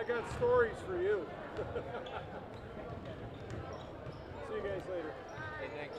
got stories for you. See you guys later. Hey, thanks.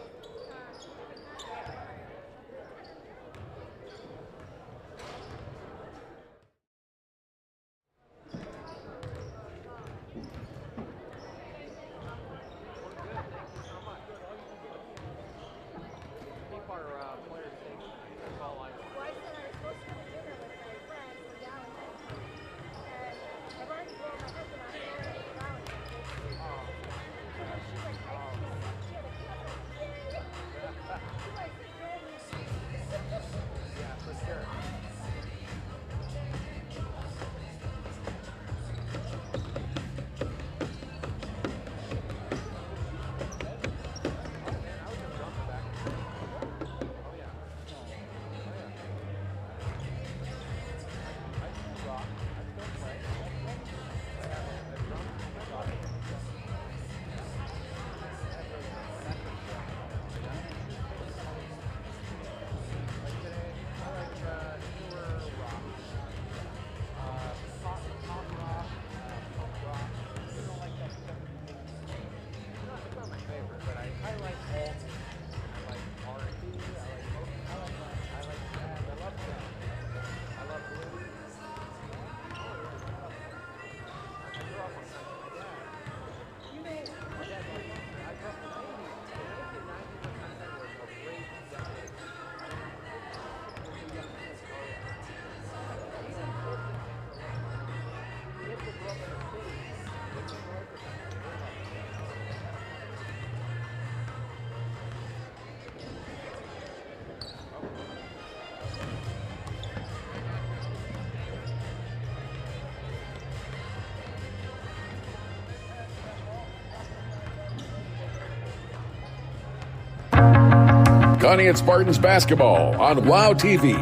Conneaut Spartans basketball on WOW TV,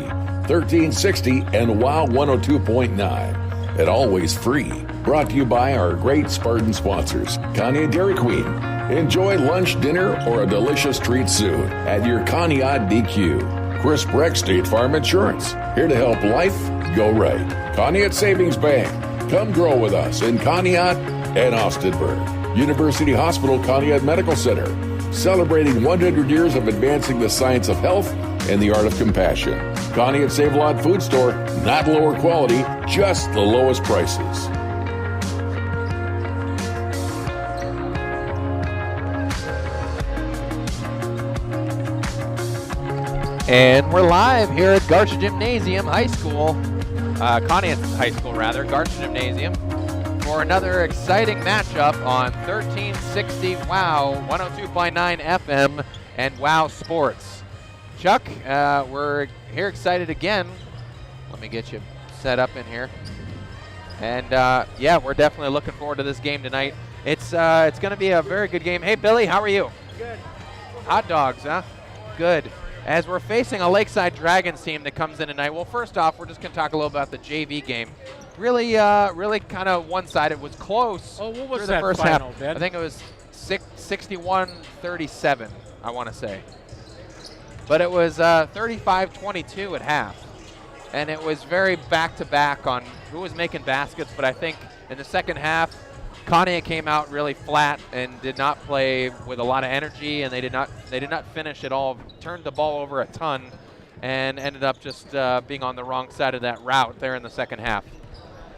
1360 and WOW 102.9. And always free. Brought to you by our great Spartan sponsors, Conneaut Dairy Queen. Enjoy lunch, dinner, or a delicious treat soon at your Conneaut DQ. Chris Breck State Farm Insurance, here to help life go right. Conneaut Savings Bank, come grow with us in Conneaut and Austinburg. University Hospital Conneaut Medical Center, celebrating 100 years of advancing the science of health and the art of compassion. Conneaut Save-A-Lot Food Store, not lower quality, just the lowest prices. And we're live here at Garcia Gymnasium High School, Conneaut High School rather, Garcia Gymnasium, for another exciting matchup on 1360 WOW, 102.9 FM, and WOW Sports. Chuck, we're here excited again. Let me get you set up in here. And yeah, we're definitely looking forward to this game tonight. It's going to be a very good game. Hey, Billy, how are you? Good. Hot dogs, huh? Good. As we're facing a Lakeside Dragons team that comes in tonight, well, first off, we're just going to talk a little about the JV game. Really kind of one-sided. It was close. Oh, what was through that the first final, half. Ben? I think it was 61-37, I want to say. But it was 35-22 at half. And it was very back-to-back on who was making baskets, but I think in the second half, Conneaut came out really flat and did not play with a lot of energy, and they did not finish at all. Turned the ball over a ton, and ended up just being on the wrong side of that route there in the second half.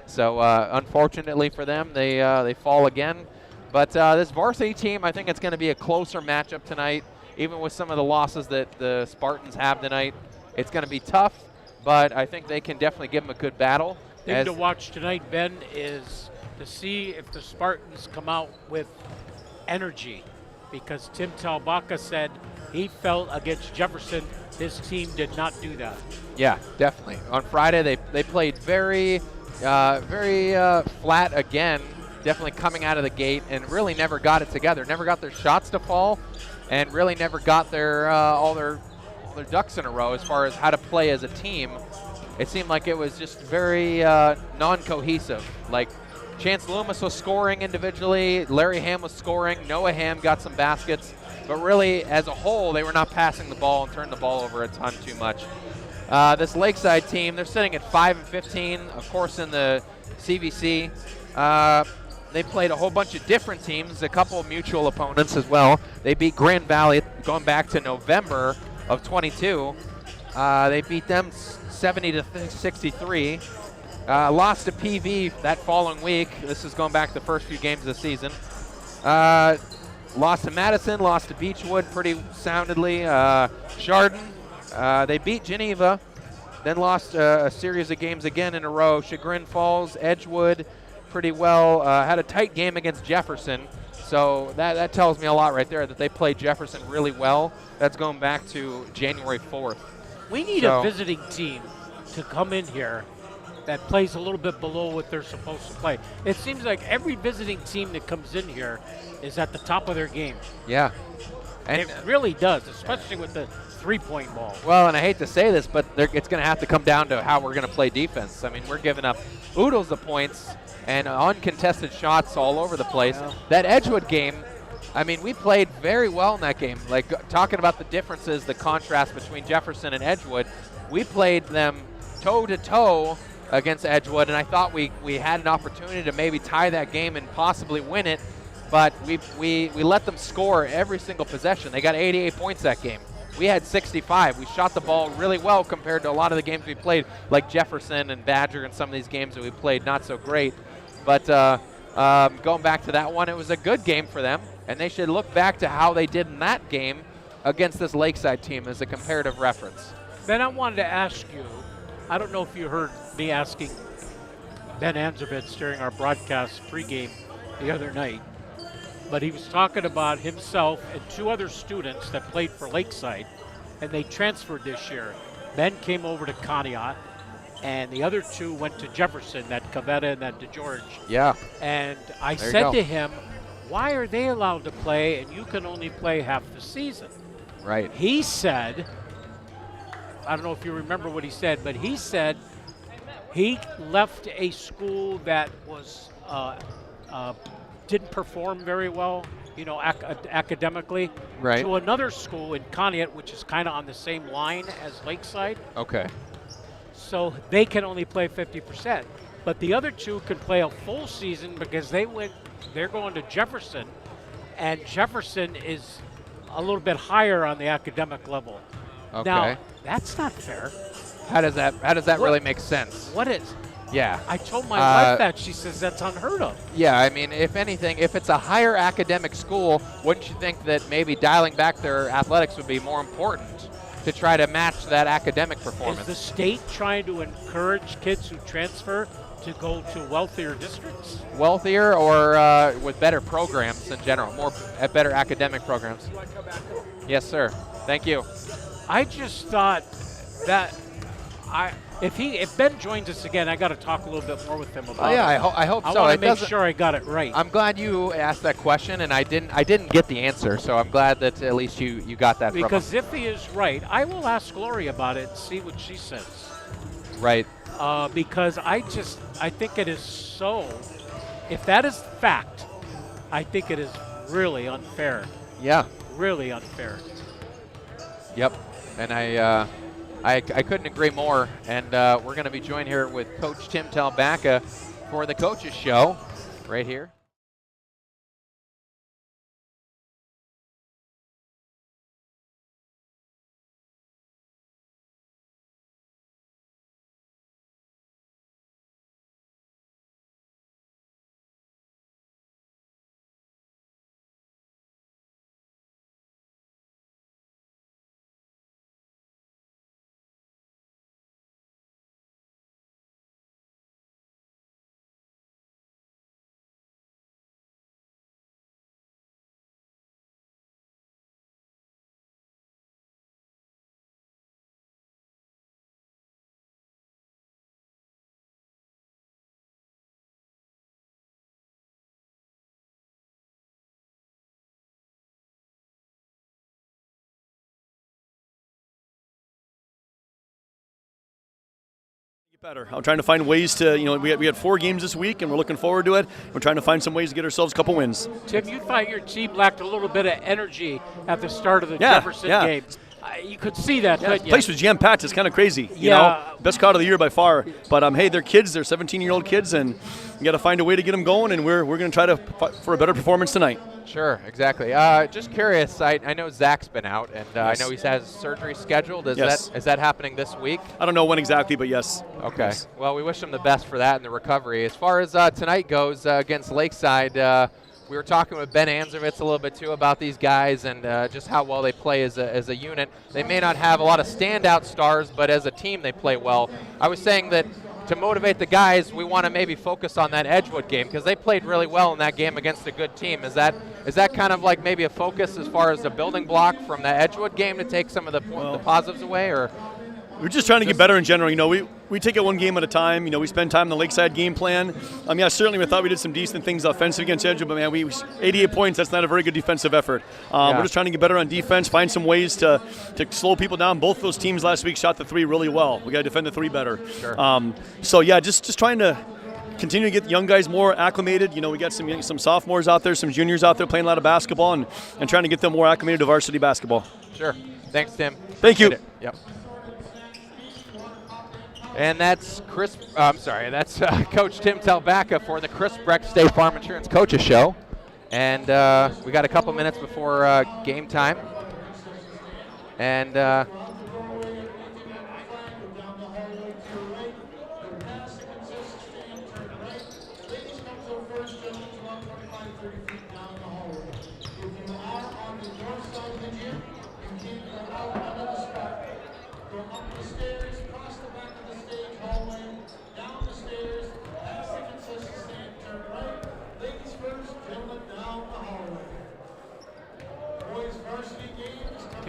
So unfortunately for them, they fall again. But this varsity team, I think it's going to be a closer matchup tonight, even with some of the losses that the Spartans have tonight. It's going to be tough, but I think they can definitely give them a good battle. Thing to watch tonight, Ben, is to see if the Spartans come out with energy, because Tim Talbaka said he felt against Jefferson his team did not do that. Yeah, definitely. On Friday, they played very flat again, definitely coming out of the gate, and really never got it together. Never got their shots to fall, and really never got their all their ducks in a row as far as how to play as a team. It seemed like it was just very non-cohesive. Like Chance Loomis was scoring individually, Larry Ham was scoring, Noah Ham got some baskets, but really as a whole they were not passing the ball and turning the ball over a ton too much. This Lakeside team, they're sitting at 5-15, of course in the CVC. They played a whole bunch of different teams, a couple of mutual opponents as well. They beat Grand Valley going back to November of 22. They beat them 70-63. Lost to PV that following week. This is going back the first few games of the season. Lost to Madison, lost to Beechwood pretty soundly. Chardon, they beat Geneva, then lost a series of games again in a row. Chagrin Falls, Edgewood, pretty well. Had a tight game against Jefferson, so that tells me a lot right there that they played Jefferson really well. That's going back to January 4th. We need a visiting team to come in here that plays a little bit below what they're supposed to play. It seems like every visiting team that comes in here is at the top of their game. Yeah. And it really does, especially with the three-point ball. Well, and I hate to say this, but it's going to have to come down to how we're going to play defense. I mean, we're giving up oodles of points and uncontested shots all over the place. Yeah. That Edgewood game, I mean, we played very well in that game. Like, talking about the differences, the contrast between Jefferson and Edgewood, we played them toe-to-toe against Edgewood, and I thought we had an opportunity to maybe tie that game and possibly win it, but we let them score every single possession. They got 88 points that game. We had 65. We shot the ball really well compared to a lot of the games we played, like Jefferson and Badger and some of these games that we played not so great. But going back to that one, it was a good game for them, and they should look back to how they did in that game against this Lakeside team as a comparative reference. Ben, I wanted to ask you, I don't know if you heard me asking Ben Anzovitz during our broadcast pregame the other night, but he was talking about himself and two other students that played for Lakeside, and they transferred this year. Ben came over to Conneaut, and the other two went to Jefferson, that Cavetta and that DeGeorge. Yeah. And I said to him, why are they allowed to play and you can only play half the season? Right. He said, I don't know if you remember what he said, but he said he left a school that was didn't perform very well, you know, academically, right, to another school in Conneaut, which is kind of on the same line as Lakeside. Okay. So they can only play 50%, but the other two can play a full season because they're going to Jefferson, and Jefferson is a little bit higher on the academic level. Okay. Now, that's not fair. How does that really make sense? What is? Yeah. I told my wife that. She says that's unheard of. Yeah, I mean, if anything, if it's a higher academic school, wouldn't you think that maybe dialing back their athletics would be more important to try to match that academic performance? Is the state trying to encourage kids who transfer to go to wealthier districts? Wealthier, or with better programs in general, better academic programs? Yes, sir. Thank you. I just thought that if Ben joins us again, I got to talk a little bit more with him about it. I hope so. I want to make sure I got it right. I'm glad you asked that question, and I didn't get the answer, so I'm glad that at least you got that from him. Because if he is right, I will ask Glory about it and see what she says. Right. Because I think it is so, if that is fact, I think it is really unfair. Yeah. Really unfair. Yep. And I couldn't agree more. And we're going to be joined here with Coach Tim Talbacca for the Coaches Show right here. Better. I'm trying to find ways to, we had 4 games this week, and we're looking forward to it. We're trying to find some ways to get ourselves a couple wins. Tim, you thought your team lacked a little bit of energy at the start of the Jefferson game. You could see that. Yeah, the place was jam-packed. It's kind of crazy. You know, best crowd of the year by far. But hey, they're kids. They're 17-year-old kids, and you got to find a way to get them going. And we're going to try to fight for a better performance tonight. Sure, exactly. Just curious. I know Zach's been out, and I know he has surgery scheduled. Is that happening this week? I don't know when exactly, but yes. Okay. Yes. Well, we wish him the best for that and the recovery. As far as tonight goes against Lakeside, we were talking with Ben Anzervitz a little bit too about these guys and just how well they play as a unit. They may not have a lot of standout stars, but as a team they play well. I was saying that to motivate the guys, we want to maybe focus on that Edgewood game because they played really well in that game against a good team. Is that kind of like maybe a focus as far as the building block from that Edgewood game to take some of the positives away, or? We're just trying to get better in general. You know, we take it one game at a time. You know, we spend time in the Lakeside game plan. Certainly we thought we did some decent things offensive against Edgewood, but man, 88 points, that's not a very good defensive effort. We're just trying to get better on defense, find some ways to slow people down. Both those teams last week shot the three really well. We got to defend the three better. Sure. Just trying to continue to get the young guys more acclimated. You know, we got some sophomores out there, some juniors out there playing a lot of basketball and trying to get them more acclimated to varsity basketball. Sure. Thanks, Tim. Thank you. Yep. And that's Coach Tim Talbacca for the Chris Breck State Farm Insurance Coaches Show. And we got a couple minutes before game time. And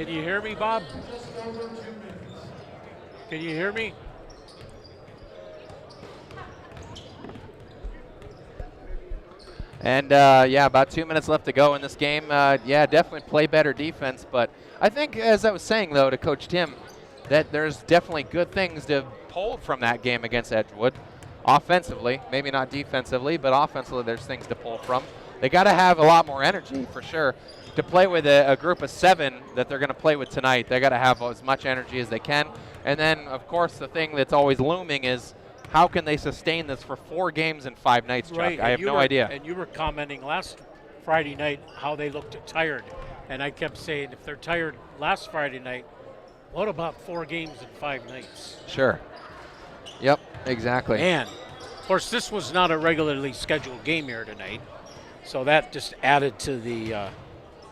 Can you hear me, Bob? Can you hear me? And about 2 minutes left to go in this game. Definitely play better defense. But I think, as I was saying, though, to Coach Tim, that there's definitely good things to pull from that game against Edgewood. Offensively, maybe not defensively, but offensively there's things to pull from. They got to have a lot more energy for sure. To play with a group of 7 that they're going to play with tonight, they got to have as much energy as they can. And then, of course, the thing that's always looming is how can they sustain this for 4 games in 5 nights, Chuck? Right. I have no idea. And you were commenting last Friday night how they looked tired. And I kept saying, if they're tired last Friday night, what about 4 games in 5 nights? Sure. Yep, exactly. And, of course, this was not a regularly scheduled game here tonight. So that just added to the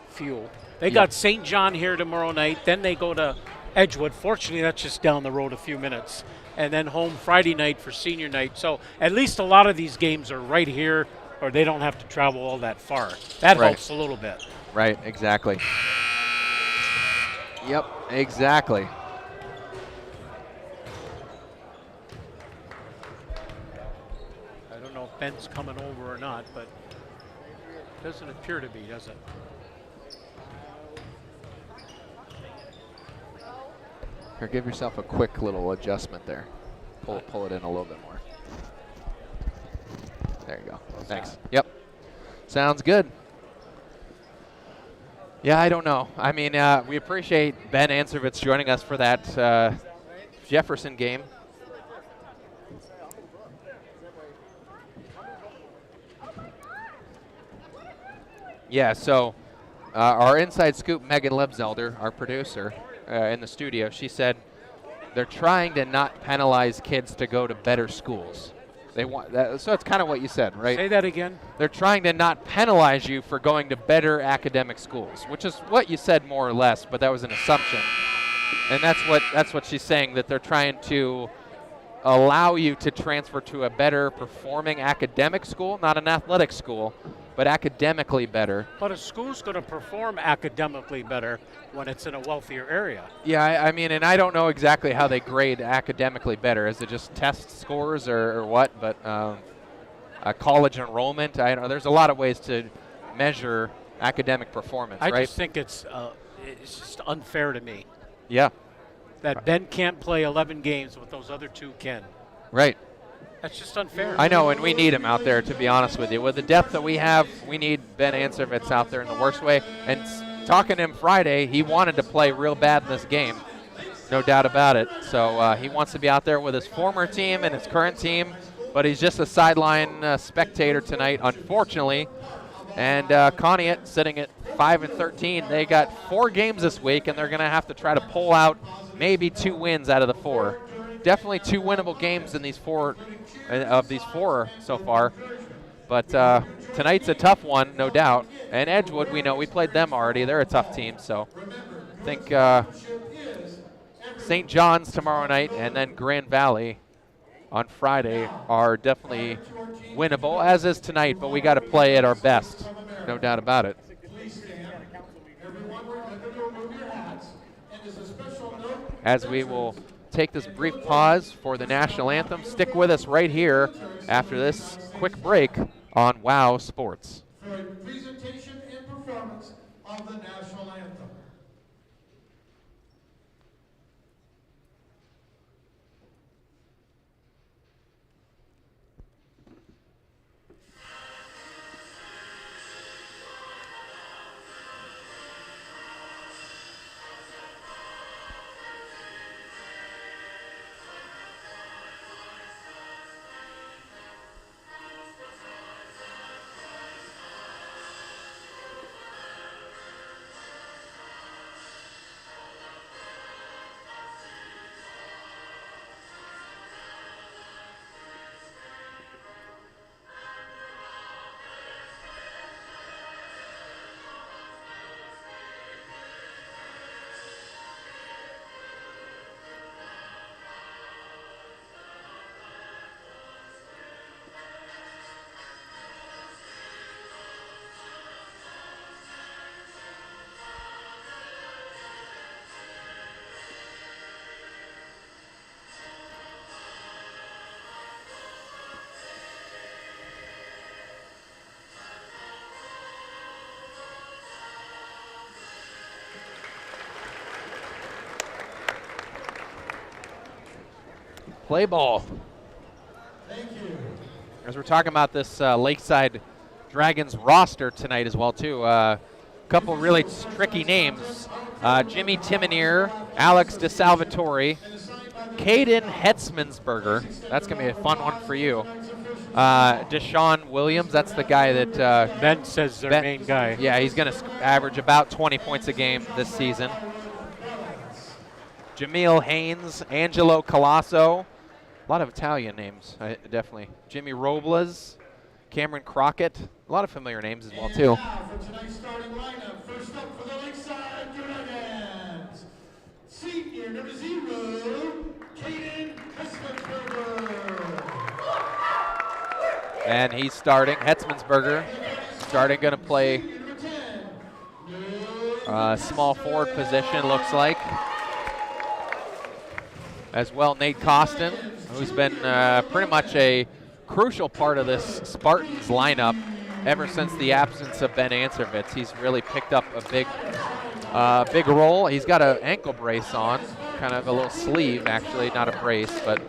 fuel. They got St. John here tomorrow night. Then they go to Edgewood. Fortunately, that's just down the road a few minutes. And then home Friday night for senior night. So at least a lot of these games are right here, or they don't have to travel all that far. That helps a little bit. Right, exactly. Yep, exactly. I don't know if Ben's coming over or not, but doesn't appear to be, does it? Here, give yourself a quick little adjustment there. Pull it in a little bit more. There you go. Thanks. Yep. Sounds good. Yeah, I don't know. I mean, we appreciate Ben Anservitz joining us for that Jefferson game. Yeah, so our inside scoop, Megan Lebzelder, our producer in the studio, she said they're trying to not penalize kids to go to better schools. They want that, so it's kind of what you said, right? Say that again. They're trying to not penalize you for going to better academic schools, which is what you said more or less, but that was an assumption. And that's what she's saying, that they're trying to allow you to transfer to a better performing academic school, not an athletic school, but academically better. But a school's going to perform academically better when it's in a wealthier area. Yeah, I mean, and I don't know exactly how they grade academically better. Is it just test scores or what? But college enrollment, I don't know. There's a lot of ways to measure academic performance, right? I just think it's just unfair to me. Yeah. That Ben can't play 11 games, but those other 2 can. Right. That's just unfair. I know, and we need him out there, to be honest with you. With the depth that we have, we need Ben Anservitz out there in the worst way. And talking to him Friday, he wanted to play real bad in this game. No doubt about it. So he wants to be out there with his former team and his current team, but he's just a sideline spectator tonight, unfortunately. And Conneaut sitting at 5-13. They got 4 games this week, and they're going to have to try to pull out maybe 2 wins out of the 4. Definitely 2 winnable games in these 4 of these 4 so far. But tonight's a tough one, no doubt. And Edgewood, we know, we played them already. They're a tough team, so I think St. John's tomorrow night and then Grand Valley on Friday are definitely winnable, as is tonight, but we got to play at our best, no doubt about it. As we will take this brief pause for the national anthem, stick with us right here after this quick break on WOW Sports. For a presentation and performance of the national anthem. Play ball. Thank you. As we're talking about this Lakeside Dragons roster tonight as well, too. A couple really tricky names. Jimmy Timoneer, Alex DeSalvatore, Caden Hetzmansberger. That's going to be a fun one for you. Deshaun Williams, that's the guy that Ben says their main guy. Yeah, he's going to average about 20 points a game this season. Jameel Haynes, Angelo Colasso. A lot of Italian names, definitely. Jimmy Robles, Cameron Crockett. A lot of familiar names as well, too. Now for tonight's starting lineup, first up for the Lakeside Dragons, senior number 0, Caden Hetzmansberger. And he's starting. Hetzmansberger starting, going to play small forward position, looks like. As well, Nate Costin, who's been pretty much a crucial part of this Spartans lineup ever since the absence of Ben Answervitz. He's really picked up a big role. He's got an ankle brace on, kind of a little sleeve, actually, not a brace, but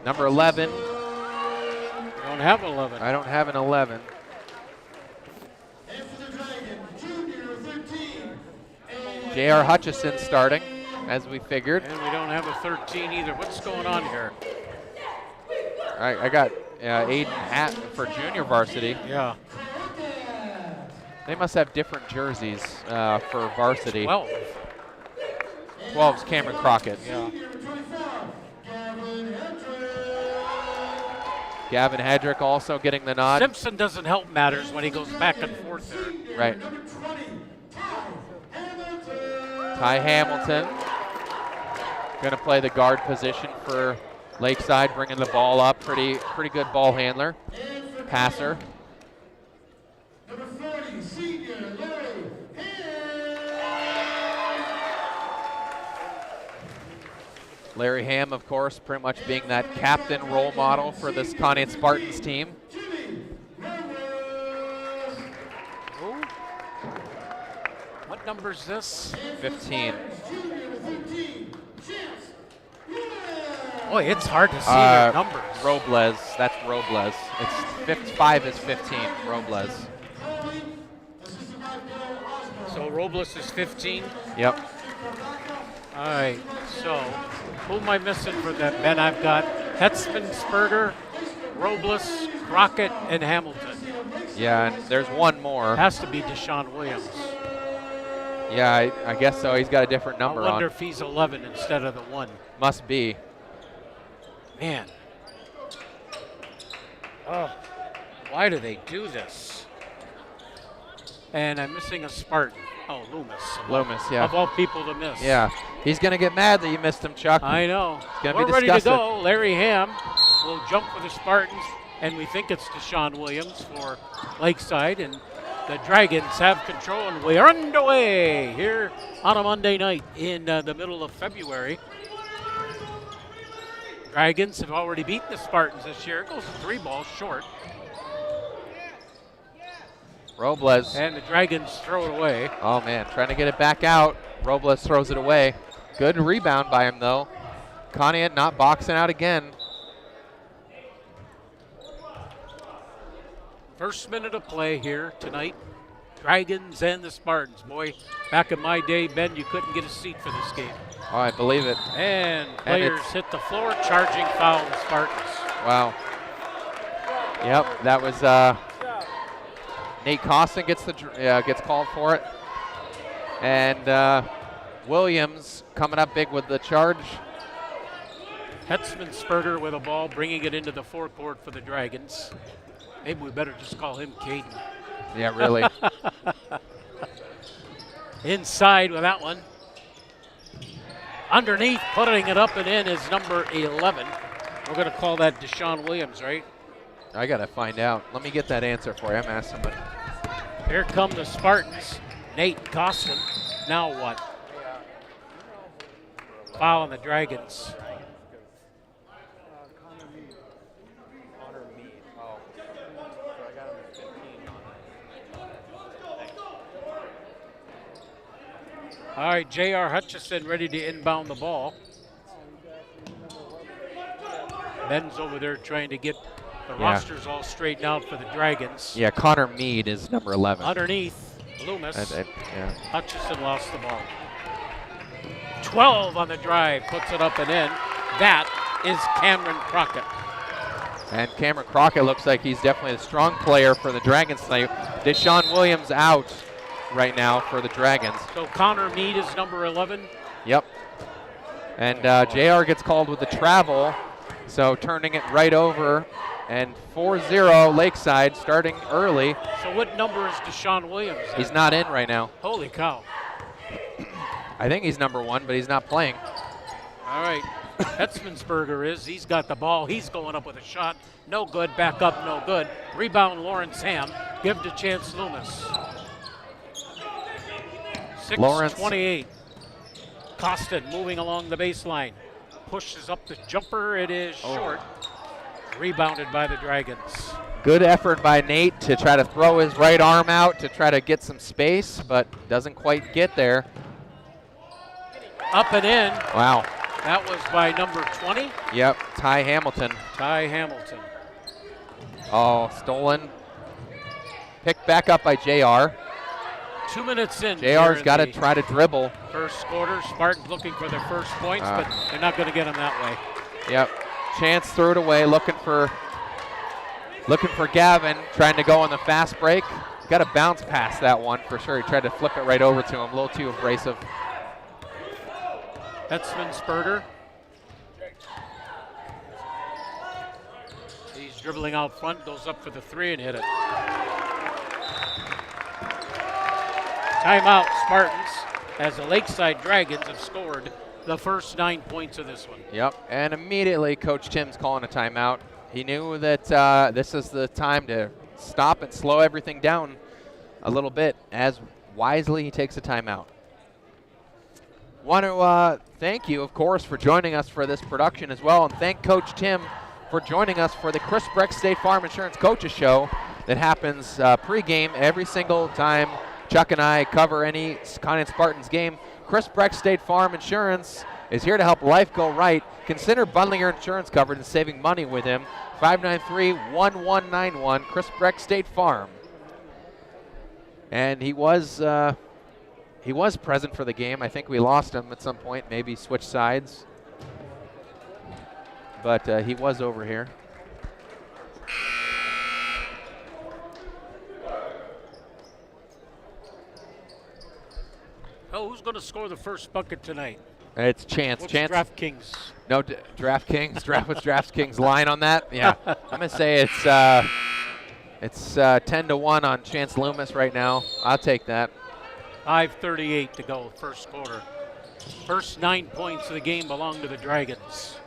number 11. You don't have 11. I don't have an 11. And for the Dragons, junior 13. J.R. Hutchison starting, as we figured. And we don't have a 13 either. What's going on here? I got Aiden for junior varsity. Yeah. They must have different jerseys for varsity. 12. 12's Cameron Crockett. Yeah. Gavin Hedrick also getting the nod. Simpson doesn't help matters when he goes back and forth there. Right. Ty Hamilton going to play the guard position for Lakeside, bringing the ball up. Pretty good ball handler, passer. Number 40, senior Larry Larry Ham, of course, pretty much being that captain role model for this Conneaut Spartans team. What number is this? 15. Boy, it's hard to see their numbers. Robles, that's Robles. It's 5 is 15, Robles. So Robles is 15. Yep. All right, so who am I missing for that, Ben? I've got Hetzmansberger, Robles, Crockett, and Hamilton. Yeah, and there's one more. Has to be Deshaun Williams. Yeah, I guess so. He's got a different number I wonder on. if he's 11 instead of the 1. Must be. Man. Oh, why do they do this? And I'm missing a Spartan. Oh, Loomis. Loomis, yeah. Of all people to miss. Yeah. He's going to get mad that you missed him, Chuck. I know. gonna be We're ready to disgusted. go. Larry Ham will jump for the Spartans, and we think it's Deshaun Williams for Lakeside, and the Dragons have control, and we are underway here on a Monday night in the middle of February. Dragons have already beaten the Spartans this year. It goes 3 balls short. Robles. And the Dragons throw it away. Oh, man, trying to get it back out. Robles throws it away. Good rebound by him, though. Conneaut not boxing out again. First minute of play here tonight. Dragons and the Spartans. Boy, back in my day, Ben, you couldn't get a seat for this game. Oh, I believe it. And players hit the floor, charging foul the Spartans. Wow. Yep, that was Nate Costin gets called for it. And Williams coming up big with the charge. Hetzmansberger with a ball, bringing it into the forecourt for the Dragons. Maybe we better just call him Caden. Yeah, really. Inside with that one. Underneath, putting it up and in is number 11. We're going to call that Deshaun Williams, right? I got to find out. Let me get that answer for you. I'm asking, but Here come the Spartans. Nate Costin. Now what? Foul on the Dragons. All right, J.R. Hutchison ready to inbound the ball. Ben's over there trying to get the rosters all straightened out for the Dragons. yeah, Connor Mead is number 11. Underneath, Loomis. Yeah. Hutchison lost the ball. 12 on the drive, puts it up and in. That is Cameron Crockett. And Cameron Crockett looks like he's definitely a strong player for the Dragons tonight. Deshaun Williams out right now for the Dragons. So Connor Mead is number 11. Yep. And JR gets called with the travel, so turning it right over. And 4-0 Lakeside starting early. So what number is Deshaun Williams at? He's not in right now. Holy cow. I think he's number 1, but he's not playing. All right. Hetzmansberger is. He's got the ball. He's going up with a shot. No good. Back up. No good. Rebound Lawrence Ham. Give to Chance Loomis. Lawrence. 6:28. Costin moving along the baseline. Pushes up the jumper. It is short. Rebounded by the Dragons. Good effort by Nate to try to throw his right arm out to try to get some space, but doesn't quite get there. Up and in. Wow. That was by number 20. Yep, Ty Hamilton. Ty Hamilton. Oh, stolen. Picked back up by JR. 2 minutes in. JR's got to try to dribble. First quarter. Spartans looking for their first points, but they're not going to get them that way. Yep. Chance threw it away, looking for Gavin, trying to go on the fast break. Got to bounce past that one for sure. He tried to flip it right over to him. A little too abrasive. Hetzmansberger. He's dribbling out front, goes up for the 3 and hit it. Timeout, Spartans, as the Lakeside Dragons have scored the first 9 points of this one. Yep, and immediately Coach Tim's calling a timeout. He knew that this is the time to stop and slow everything down a little bit, as wisely he takes a timeout. Want to thank you, of course, for joining us for this production as well, and thank Coach Tim for joining us for the Chris Breck State Farm Insurance Coaches Show that happens pregame every single time Chuck and I cover any Conneaut Spartans game. Chris Breck State Farm Insurance is here to help life go right. Consider bundling your insurance coverage and saving money with him. 593-1191, Chris Breck State Farm. And he was he was present for the game. I think we lost him at some point, maybe switched sides. But he was over here. Oh, who's going to score the first bucket tonight? It's Chance. What's Chance. DraftKings? No, DraftKings. What's DraftKings line on that? Yeah, I'm gonna say it's 10-1 on Chance Loomis right now. I'll take that. 5:38 to go, first quarter. First 9 points of the game belong to the Dragons.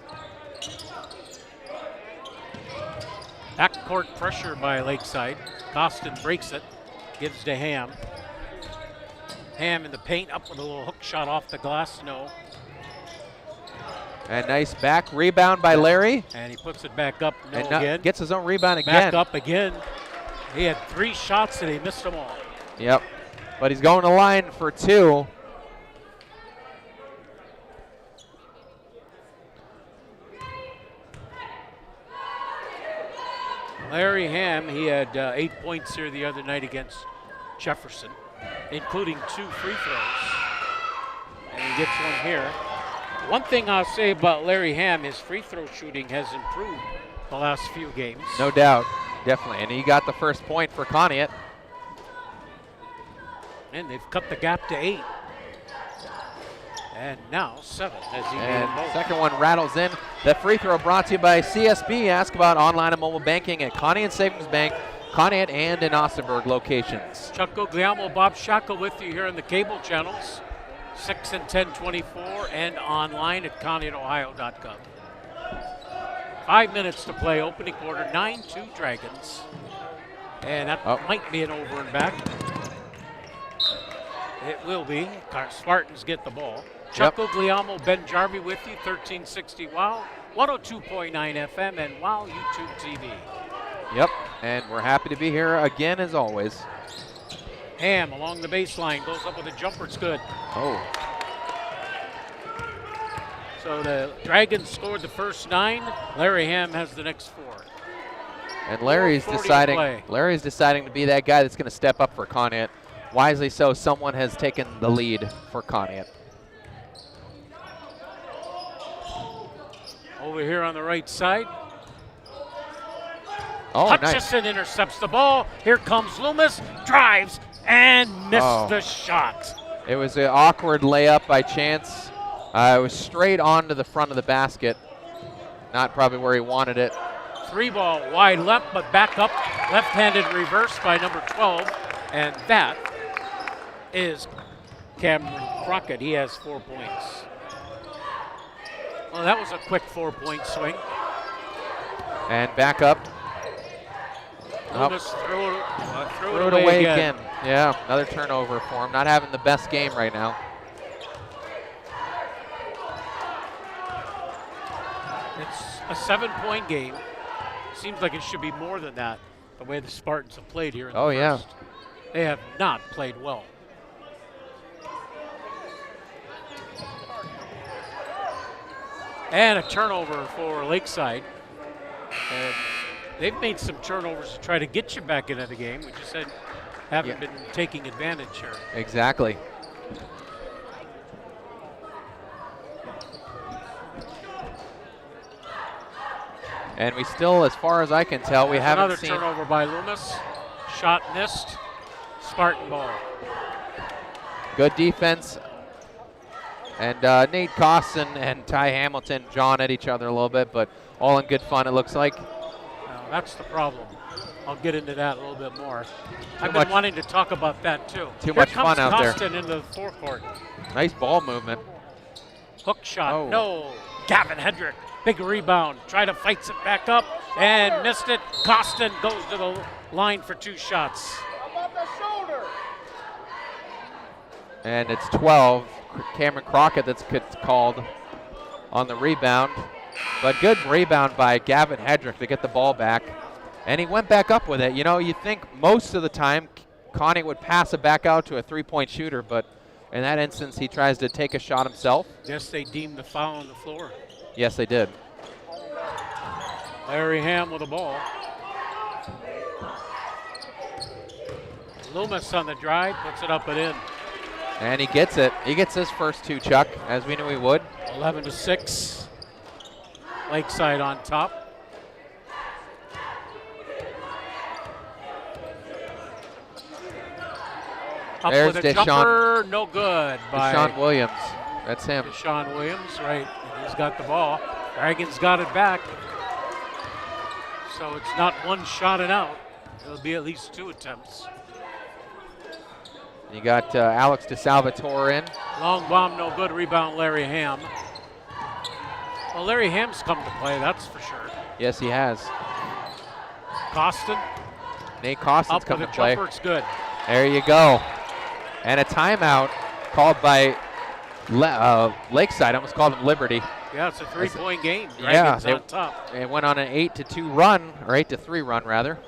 Backcourt pressure by Lakeside. Costin breaks it, gives to Ham. Ham in the paint, up with a little hook shot off the glass, no. And nice back rebound by Larry. And he puts it back up, no And again. gets his own rebound again. Back up again. He had 3 shots and he missed them all. Yep, but he's going to line for 2. Larry Ham, he had 8 points here the other night against Jefferson, including 2 free throws. And he gets one here. One thing I'll say about Larry Ham, his free throw shooting has improved the last few games. No doubt, definitely. And he got the first point for Conneaut. And they've cut the gap to 8. And now 7 as he made them both. Second one rattles in. The free throw brought to you by CSB. Ask about online and mobile banking at Conneaut Savings Bank, Conneaut and in Austinburg locations. Chuck Guglielmo, Bob Shackle with you here on the cable channels, 6 and 1024, and online at ConneautOhio.com. 5 minutes to play, opening quarter, 9-2 Dragons. And that might be an over and back. It will be. Spartans get the ball. Chuck Guglielmo, Ben Jarvie with you, 1360 WOW, 102.9 FM, and WOW YouTube TV. Yep, and we're happy to be here again as always. Ham along the baseline, goes up with a jumper, it's good. Oh. So the Dragons scored the first 9. Larry Ham has the next 4. And Larry's 4:40 to deciding play. to be that guy that's going to step up for Conneaut. Wisely so, someone has taken the lead for Conneaut. Over here on the right side. Oh, Hutchison intercepts the ball. Here comes Loomis, drives, and missed the shot. It was an awkward layup by Chance. It was straight onto the front of the basket. Not probably where he wanted it. 3 ball wide left, but back up. Left-handed reverse by number 12. And that is Cameron Crockett. He has 4 points. Well, that was a quick 4-point swing. And back up. Loomis threw it away again. Yeah, another turnover for him. Not having the best game right now. It's a 7-point game. Seems like it should be more than that, the way the Spartans have played here in the first. They have not played well. And a turnover for Lakeside. And they've made some turnovers to try to get you back into the game. We just haven't been taking advantage here. Exactly. And we still, as far as I can tell, we haven't seen another turnover by Loomis. Shot missed. Spartan ball. Good defense. And Nate Costin and Ty Hamilton jawing at each other a little bit, but all in good fun, it looks like. That's the problem. I'll get into that a little bit more. I've been wanting to talk about that too. Too much fun out there. Costin into the forecourt. Nice ball movement. Hook shot, no. Gavin Hedrick, big rebound. Try to fights it back up and missed it. Costin goes to the line for 2 shots. How about the shoulder? And it's 12. Cameron Crockett that's called on the rebound. But good rebound by Gavin Hedrick to get the ball back. And he went back up with it. You know, you think most of the time Conneaut would pass it back out to a 3-point shooter, but in that instance he tries to take a shot himself. Guess they deemed the foul on the floor. Yes, they did. Larry Ham with the ball. Loomis on the drive, puts it up and in. And he gets it. He gets his first 2, Chuck, as we knew he would. 11-6. Lakeside on top. Up There's with a Deshaun- jumper, no good by Deshaun Williams. That's him. Deshaun Williams, right. And he's got the ball. Dragons got it back. So it's not one shot and out. It'll be at least 2 attempts. You got Alex DeSalvatore in. Long bomb, no good. Rebound, Larry Ham. Well, Larry Ham's come to play, that's for sure. Yes, he has. Costin Nate Costin's up come with to a play. jumper, it's good. There you go. And a timeout called by Lakeside. I almost called him Liberty. Yeah, it's a 3-point game. Yeah, Dragons on top. It went on an 8-2 run, or 8-3 run rather.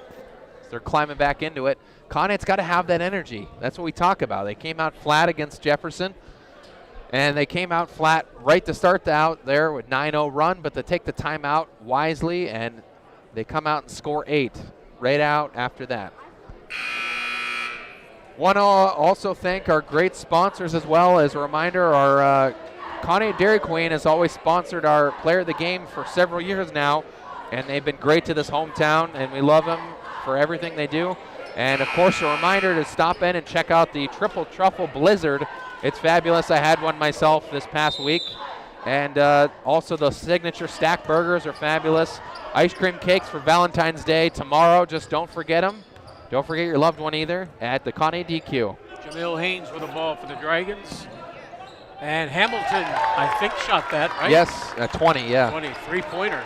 They're climbing back into it. Conneaut's got to have that energy. That's what we talk about. They came out flat against Jefferson, and they came out flat right to start out there with 9-0 run, but they take the timeout wisely, and they come out and score 8 right out after that. Want to also thank our great sponsors as well. As a reminder, our Conneaut Dairy Queen has always sponsored our Player of the Game for several years now, and they've been great to this hometown, and we love them for everything they do. And of course, a reminder to stop in and check out the Triple Truffle Blizzard. It's fabulous. I had one myself this past week. And also the signature stack burgers are fabulous. Ice cream cakes for Valentine's Day tomorrow. Just don't forget them. Don't forget your loved one either at the Conneaut DQ. Jamil Haynes with the ball for the Dragons. And Hamilton, I think, shot that, right? Yes, 20, yeah. 20, 3-pointer.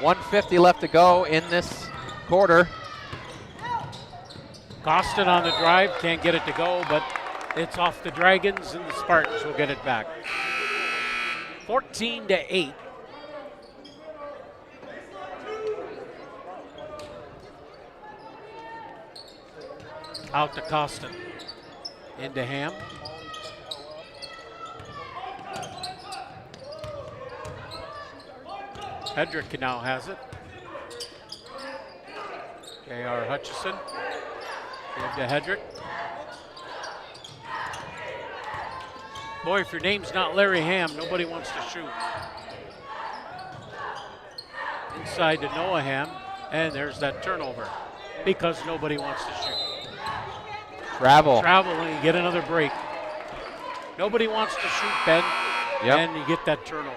1:50 left to go in this quarter. Costin on the drive, can't get it to go, but it's off the Dragons, and the Spartans will get it back. 14-8. Out to Costin. Into Ham. Hedrick now has it. J.R. Hutchison. Give to Hedrick. Boy, if your name's not Larry Ham, nobody wants to shoot. Inside to Noah Ham, and there's that turnover because nobody wants to shoot. Travel. Travel and you get another break. Nobody wants to shoot, Ben, and you get that turnover.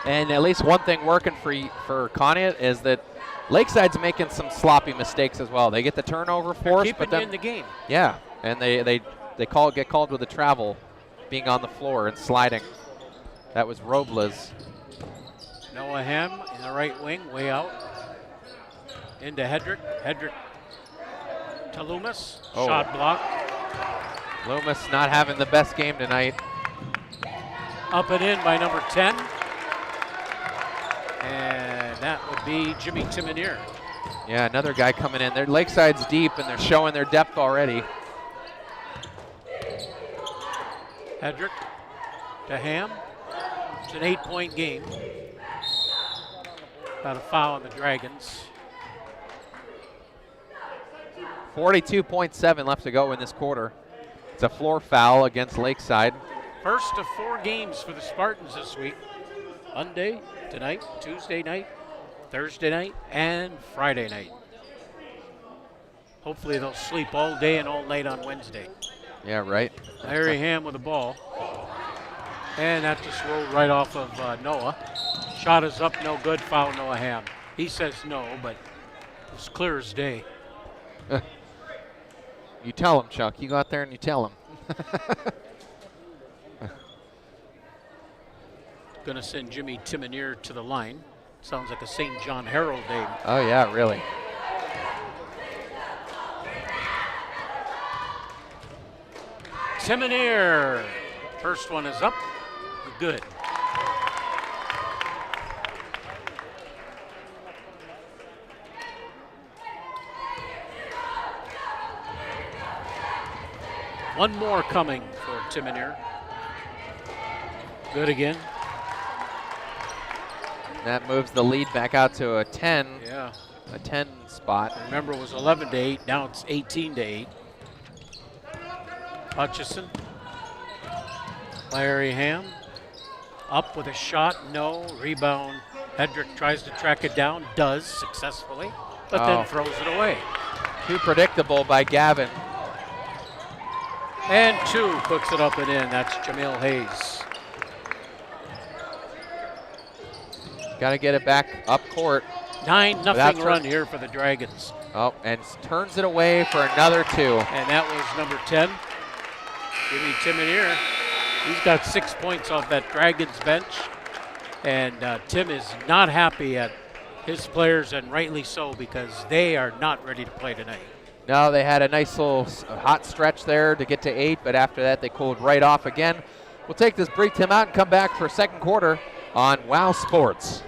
And at least one thing working for Conneaut is that Lakeside's making some sloppy mistakes as well. They get the turnover force, but then in the game. Yeah, and they get called with the travel, being on the floor and sliding. That was Robles. Noah Ham in the right wing, way out. Into Hedrick. Hedrick to Loomis. Oh. Shot block. Loomis not having the best game tonight. Up and in by number 10. And that would be Jimmy Timoneer. Yeah, another guy coming in. Their Lakeside's deep, and they're showing their depth already. Hedrick to Ham. It's an 8-point game. Got a foul on the Dragons. 42.7 left to go in this quarter. It's a floor foul against Lakeside. First of 4 games for the Spartans this week. Monday, tonight, Tuesday night, Thursday night, and Friday night. Hopefully they'll sleep all day and all night on Wednesday. Yeah, right. Larry Ham with the ball. And that just rolled right off of Noah. Shot is up, no good, foul Noah Ham. He says no, but it's clear as day. You tell him, Chuck. You go out there and you tell him. Gonna send Jimmy Timoneer to the line. Sounds like a St. John Herald name. Oh, yeah, really. Timoneer. First one is up. Good. One more coming for Timoneer. Good again. That moves the lead back out to a 10. Yeah. A 10 spot. Remember, it was 11-8. Now it's 18-8. Hutchison. Larry Ham. Up with a shot, no. Rebound. Hedrick tries to track it down, does successfully, but then throws it away. Too predictable by Gavin. And 2 puts it up and in. That's Jamil Hayes. Got to get it back up court. 9-0 run here for the Dragons. Oh, and turns it away for another 2. And that was number 10. Jimmy Timoneer. He's got 6 points off that Dragons bench. And Tim is not happy at his players, and rightly so, because they are not ready to play tonight. No, they had a nice little hot stretch there to get to 8, but after that they cooled right off again. We'll take this brief time out and come back for second quarter on WOW Sports.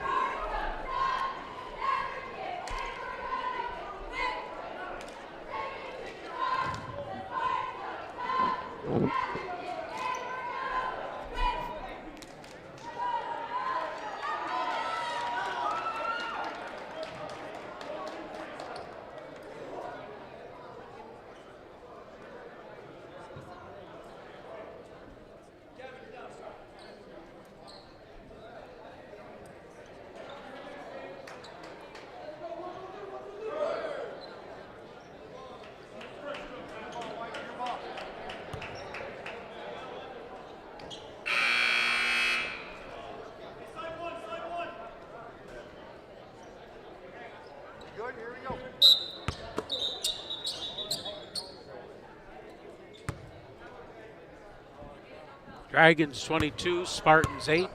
Dragons 22, Spartans 8.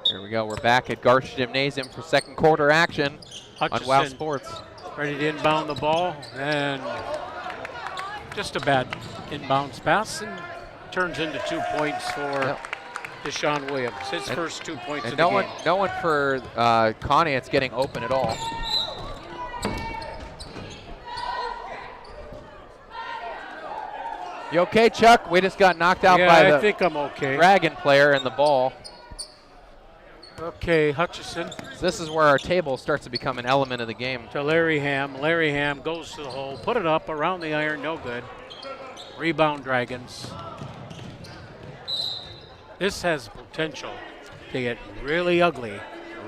Here we go. We're back at Garsh Gymnasium for second quarter action on WOW Sports. Ready to inbound the ball, and just a bad inbounds pass, and turns into 2 points for Deshaun Williams. His first 2 points of the game. No one for Conneaut's getting open at all. You okay, Chuck? We just got knocked out by the I think I'm okay. Dragon player in the ball. Okay, Hutchison. So this is where our table starts to become an element of the game. To Larry Ham. Larry Ham goes to the hole, put it up around the iron, no good. Rebound Dragons. This has potential to get really ugly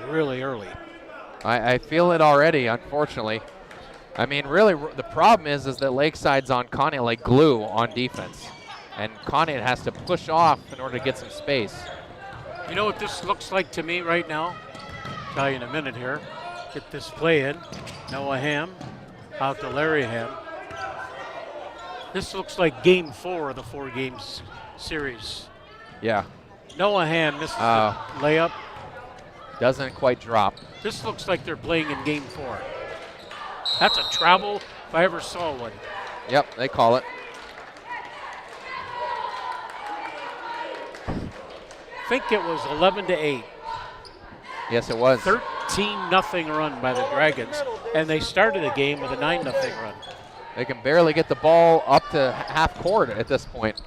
really early. I feel it already, unfortunately. I mean, really, the problem is that Lakeside's on Conneaut like glue on defense. And Conneaut has to push off in order to get some space. You know what this looks like to me right now? I'll tell you in a minute here. Get this play in. Noah Ham out to Larry Ham. This looks like game 4 of the 4 games series. Yeah. Noah Ham misses the layup. Doesn't quite drop. This looks like they're playing in game 4. That's a travel if I ever saw one. Yep, they call it. I think it was 11-8. Yes, it was. 13-0 run by the Dragons, and they started the game with a 9-0 run. They can barely get the ball up to half court at this point.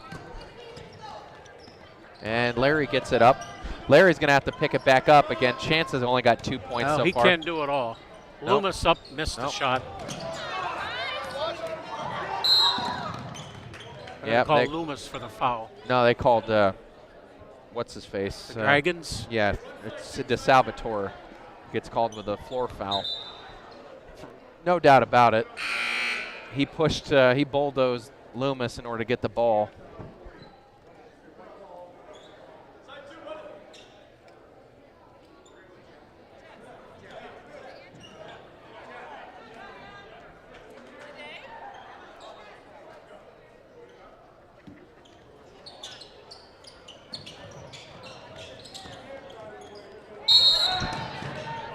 And Larry gets it up. Larry's going to have to pick it back up. Again, Chance has only got 2 points so far. He can't do it all. Nope. Loomis up, missed the shot. Yeah, called Loomis for the foul. No, they called, what's his face? The Dragons? Yeah, it's De Salvatore. Gets called with a floor foul. No doubt about it. He pushed, he bulldozed Loomis in order to get the ball.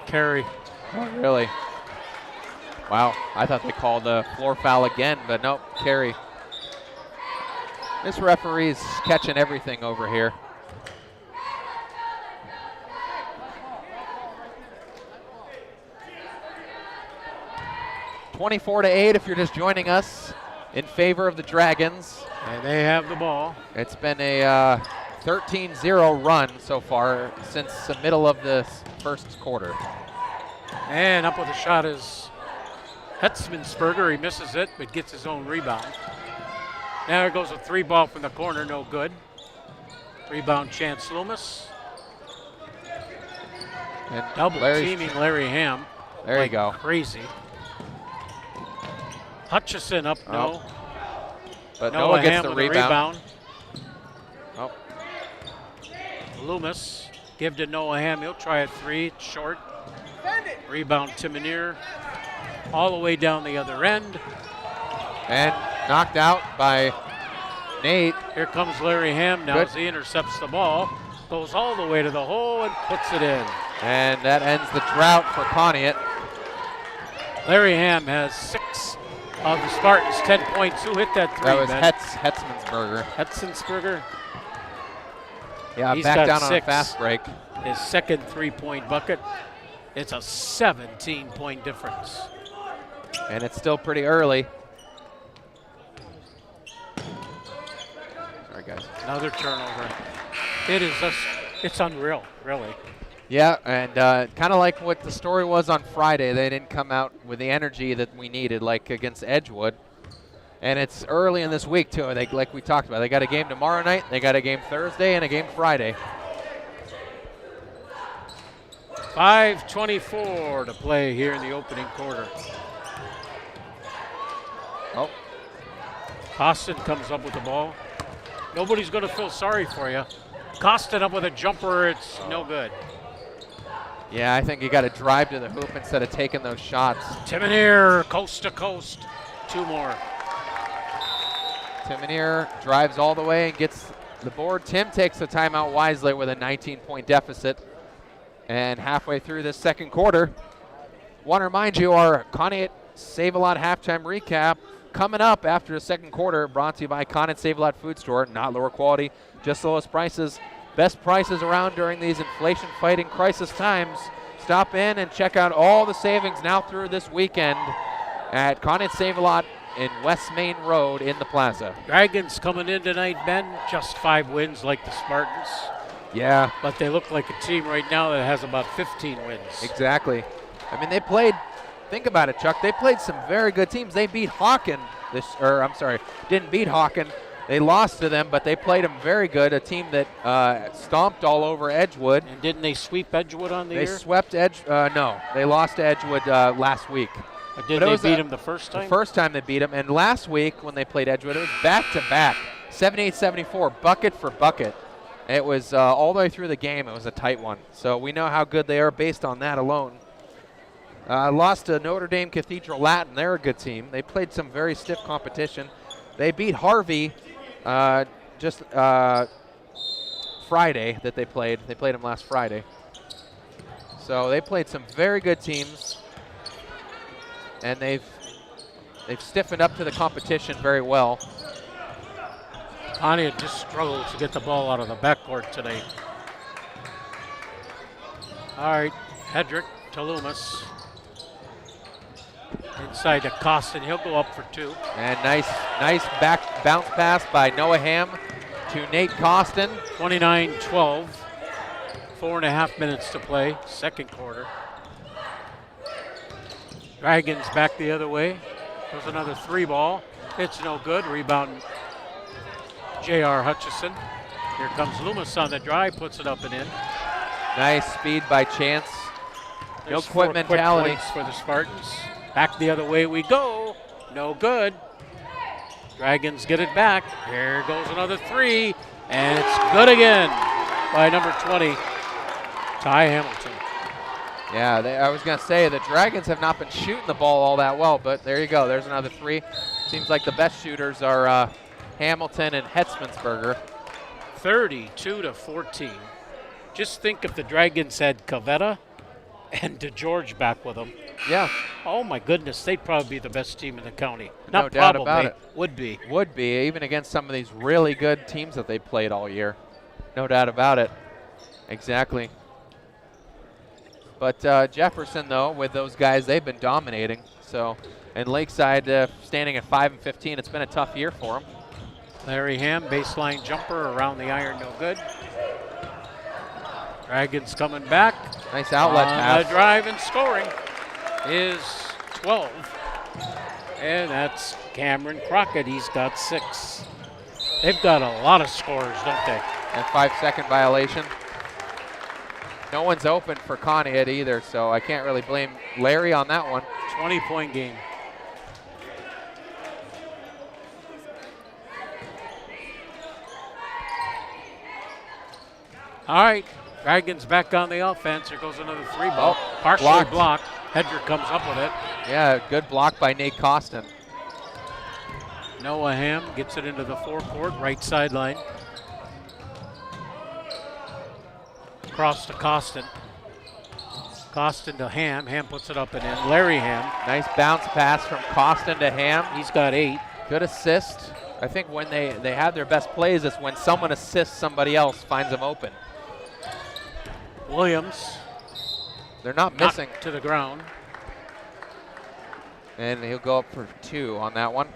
Carry. Oh, really? Wow, I thought they called a floor foul again, but nope, carry. This referee's catching everything over here. (24-8) if you're just joining us, in favor of the Dragons. And they have the ball. It's been a 13-0 run so far since the middle of the first quarter. And up with a shot is Hetzmansberger. He misses it, but gets his own rebound. There goes a 3-ball from the corner, no good. Rebound, Chance Loomis. And Double Larry's- teaming Larry Ham. There you go. Crazy. Hutchison up, no. But Noah Noah gets Ham the with a rebound. rebound. Oh, Loomis, give to Noah Ham. He'll try a 3, it's short. Rebound, Timoneer. All the way down the other end. and knocked out by Nate. Here comes Larry Ham now Good. as he intercepts the ball. Goes all the way to the hole and puts it in. And that ends the drought for Conneaut. Larry Ham has 6 of the Spartans' 10 points. Who hit that 3, That was Ben? Hetzmansberger. Hetzensberger. Yeah, He's back got down on a 6. fast break. His second 3-point bucket. It's a 17-point difference. And it's still pretty early. Sorry, guys. Another turnover. It is just, it's unreal, really. Yeah, and kind of like what the story was on Friday, they didn't come out with the energy that we needed, like against Edgewood. And it's early in this week, too, like we talked about. They got a game tomorrow night, they got a game Thursday, and a game Friday. 5:24 to play here in the opening quarter. Oh, Costin comes up with the ball. Nobody's going to feel sorry for you. Costin up with a jumper, it's no good. yeah, I think you got to drive to the hoop instead of taking those shots. Timoneer, coast to coast. 2 more. Timoneer drives all the way and gets the board. Tim takes the timeout wisely with a 19-point deficit. And halfway through this second quarter, want to remind you our Conneaut Save-A-Lot halftime recap coming up after the second quarter, brought to you by Conneaut Save-A-Lot Food Store. Not lower quality, just the lowest prices. Best prices around during these inflation-fighting crisis times. Stop in and check out all the savings now through this weekend at Conneaut Save-A-Lot in West Main Road in the plaza. Dragons coming in tonight, Ben. Just 5 wins like the Spartans. Yeah, But they look like a team right now that has about 15 wins. exactly. I mean, they played, think about it, Chuck, they played some very good teams. They beat Hawken didn't beat Hawken. They lost to them, but they played them very good, a team that stomped all over Edgewood. And didn't they sweep Edgewood on the They year? swept no, they lost to Edgewood last week. Or did but it they was beat him the first time? The first time they beat them, and last week when they played Edgewood, it was back-to-back, 78-74, bucket for bucket. It was all the way through the game. It was a tight one. So we know how good they are based on that alone. Lost to Notre Dame Cathedral Latin. They're a good team. They played some very stiff competition. They beat Harvey just Friday that they played. They played them last Friday. So they played some very good teams, and they've stiffened up to the competition very well. Conneaut just struggled to get the ball out of the backcourt today. All right, Hedrick to Loomis. Inside to Costin, he'll go up for 2. And nice back bounce pass by Noah Ham to Nate Costin. 29-12, 4.5 minutes to play, second quarter. Dragons back the other way. There's another 3-ball. It's no good. Rebound, J.R. Hutchison. Here comes Loomis on the drive, puts it up and in. Nice speed by Chance. No There's quit 4 mentality. Quick points for the Spartans. Back the other way we go. No good. Dragons get it back. Here goes another 3, and it's good again by number 20, Ty Hamilton. Yeah, I was going to say the Dragons have not been shooting the ball all that well, but there you go. There's another 3. Seems like the best shooters are Hamilton and Hetzmansberger. 32-14. Just think if the Dragons had Cavetta and DeGeorge back with them. Yeah, Oh my goodness, they'd probably be the best team in the county. No Not doubt probably, about it. would be. would be, even against some of these really good teams that they played all year. No doubt about it. Exactly. But Jefferson, though, with those guys, they've been dominating. So, and Lakeside standing at 5-15, it's been a tough year for them. Larry Ham, baseline jumper around the iron, no good. Dragons coming back. Nice outlet on pass. the drive and scoring is 12. And that's Cameron Crockett. He's got 6. They've got a lot of scorers, don't they? And 5-second violation. No one's open for Conneaut either, so I can't really blame Larry on that one. 20-point game. All right, Dragons back on the offense. Here goes another 3-ball. Partially blocked. Hedrick comes up with it. Yeah, good block by Nate Costin. Noah Ham gets it into the forecourt, right sideline. Cross to Costin. Costin to Ham. Ham puts it up and in. Larry Ham. Nice bounce pass from Costin to Ham. He's got 8. Good assist. I think when they have their best plays is when someone assists somebody else, finds them open. Williams. They're not missing. To the ground. And he'll go up for 2 on that one.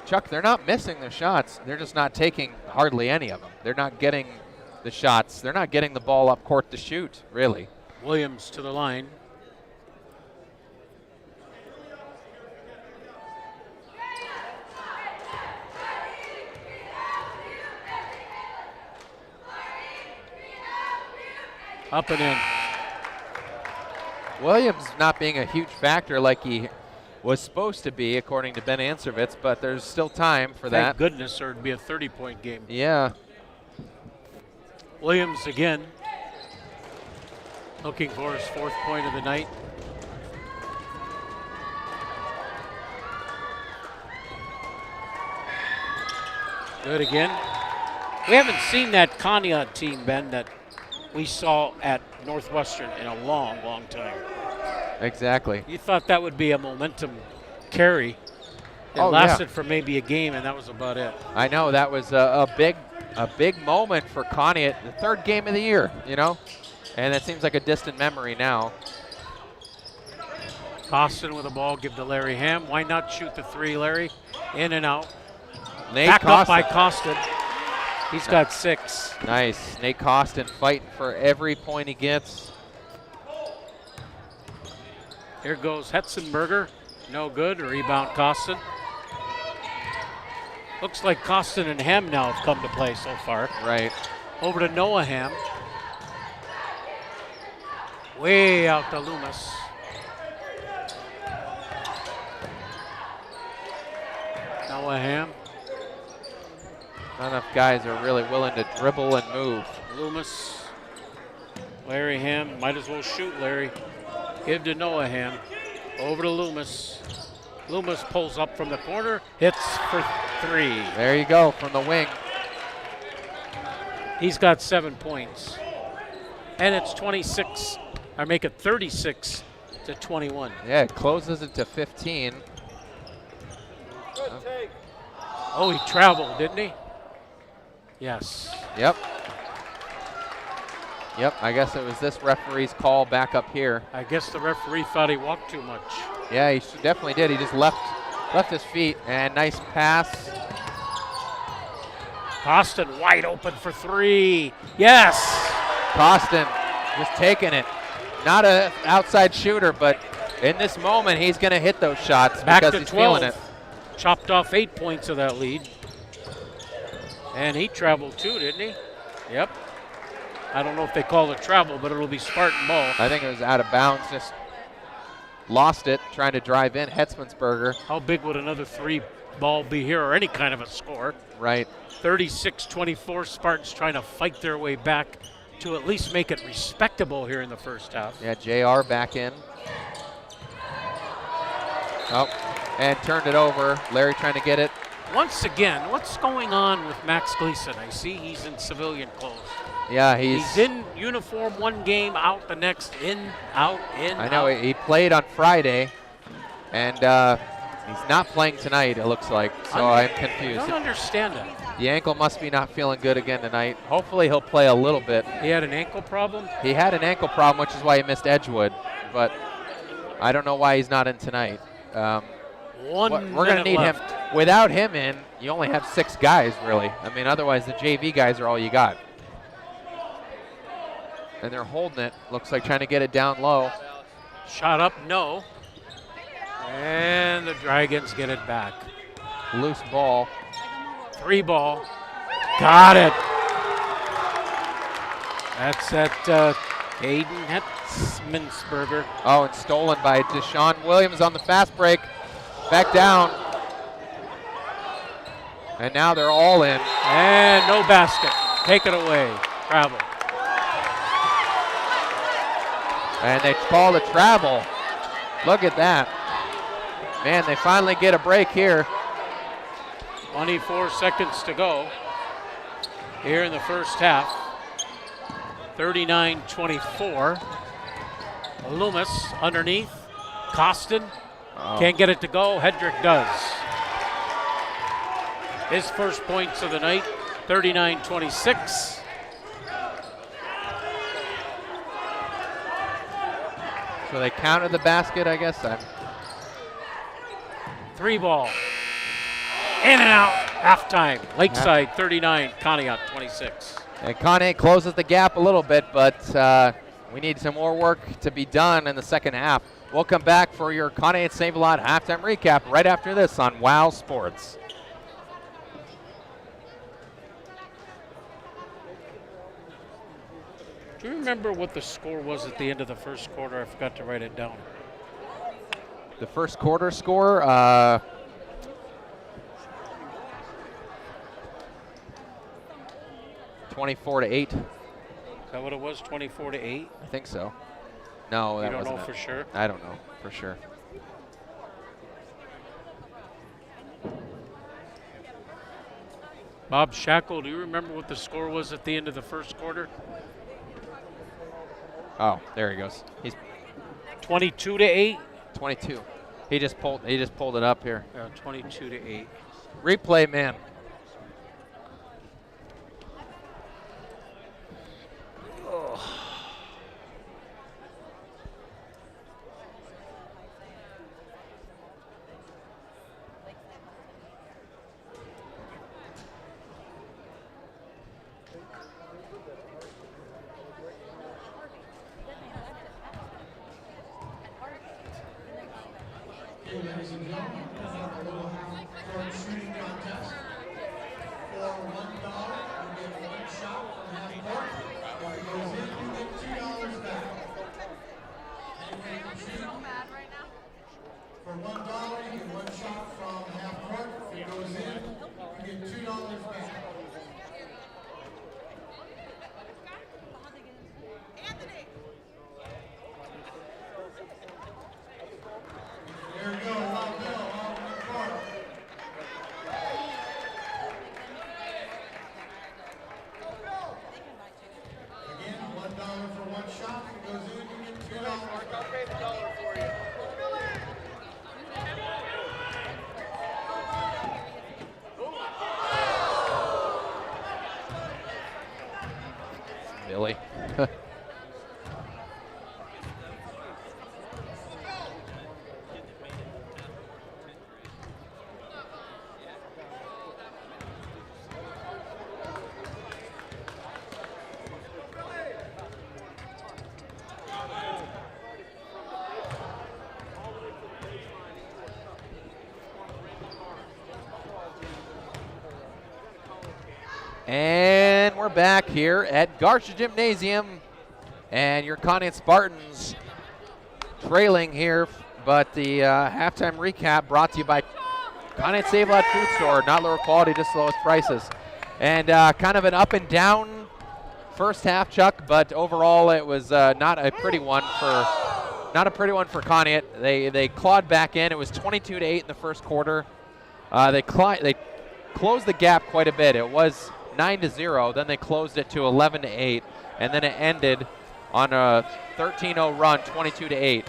Chuck, they're not missing their shots. They're just not taking hardly any of them. They're not getting the shots. They're not getting the ball up court to shoot, really. Williams to the line. Up and in. Williams not being a huge factor like he was supposed to be, according to Ben Answervitz, but there's still time for that. Thank goodness, or it'd be a 30-point game. Yeah. Williams again, looking for his 4th point of the night. Good again. We haven't seen that Conneaut team, Ben, that we saw at Northwestern in a long, long time. Exactly. You thought that would be a momentum carry. It lasted for maybe a game, and that was about it. I know, that was a big moment for Conneaut, the 3rd game of the year, you know? And it seems like a distant memory now. Costin with the ball, give to Larry Ham. Why not shoot the 3, Larry? In and out. Nate Back Costin. up by Costin. He's got 6. Nice. Nate Costin fighting for every point he gets. Here goes Hetzenberger. No good. Rebound Costin. Looks like Costin and Ham now have come to play so far. Right. Over to Noah Ham. Way out to Loomis. Noah Ham. Not enough guys are really willing to dribble and move. Loomis. Larry Ham. Might as well shoot, Larry. Give to Noah Ham. Over to Loomis. Loomis pulls up from the corner. Hits for 3. There you go, from the wing. He's got 7 points. And it's 26, or make it 36 to 21. Yeah, it closes it to 15. Good take. Oh, he traveled, didn't he? Yes. Yep. Yep, I guess it was this referee's call back up here. I guess the referee thought he walked too much. Yeah, he definitely did. He just left his feet, and nice pass. Costin wide open for 3. Yes! Costin just taking it. Not an outside shooter, but in this moment, he's going to hit those shots Back because to he's 12. feeling it. Chopped off 8 points of that lead. And he traveled too, didn't he? Yep. I don't know if they call it travel, but it'll be Spartan ball. I think it was out of bounds, just lost it, trying to drive in. Hetzmansberger. How big would another 3 ball be here, or any kind of a score? Right. 36-24, Spartans trying to fight their way back to at least make it respectable here in the first half. Yeah, JR back in. Oh, and turned it over. Larry trying to get it. Once again, what's going on with Max Gleason? I see he's in civilian clothes. Yeah, He's in uniform one game, out the next, in, out, in, I know, out. he played on Friday, and he's not playing tonight, it looks like, so I'm I confused. don't understand that. The ankle must be not feeling good again tonight. Hopefully he'll play a little bit. He had an ankle problem? He had an ankle problem, which is why he missed Edgewood, but I don't know why he's not in tonight. We're going to need him. Without him in, you only have 6 guys, really. I mean, otherwise the JV guys are all you got. And they're holding it. Looks like trying to get it down low. Shot up, no. And the Dragons get it back. Loose ball. 3 ball. Got it. That's at Aiden Hetzmansberger. Oh, and stolen by Deshaun Williams on the fast break. Back down. And now they're all in. And no basket. Take it away. Travel. And they call a travel. Look at that. Man, they finally get a break here. 24 seconds to go here in the first half. 39-24. Loomis underneath. Costin can't get it to go. Hedrick does. His first points of the night, 39-26. So they counted the basket, I guess. 3 ball. In and out. Halftime. Lakeside 39, Conneaut 26. And Conneaut closes the gap a little bit, but we need some more work to be done in the second half. We'll come back for your Conneaut Save-A-Lot halftime recap right after this on WOW Sports. Do you remember what the score was at the end of the first quarter? I forgot to write it down. The first quarter score, 24-8. Is that what it was, 24-8? I think so. No, that You don't wasn't know it. for sure? I don't know for sure. Bob Shackle, do you remember what the score was at the end of the first quarter? Oh, there he goes. He's 22-8? 22. He just pulled it up here. 22-8. Replay man. Ladies and gentlemen, coming up a little half-court shooting contest. For $1, you get 1 shot from half-court. If it goes in, you get $2 back. Anybody can shoot? For $1, you get 1 shot from half-court. If it goes in, you get $2 back. There we go, Wild Bill on the court. Again, $1 for 1 shot. If it goes in, you get $2. I'll pay the dollar for you. Billy. And we're back here at Garcia Gymnasium, and your Conneaut Spartans trailing here, but the halftime recap brought to you by Conneaut Save-A-Lot Food Store. Not lower quality, just lowest prices. And kind of an up and down first half, Chuck, but overall it was not a pretty one for Conneaut. They clawed back in. It was 22-8 in the first quarter. They closed the gap quite a bit. It was 9-0, then they closed it to 11-8, and then it ended on a 13-0 run, 22-8.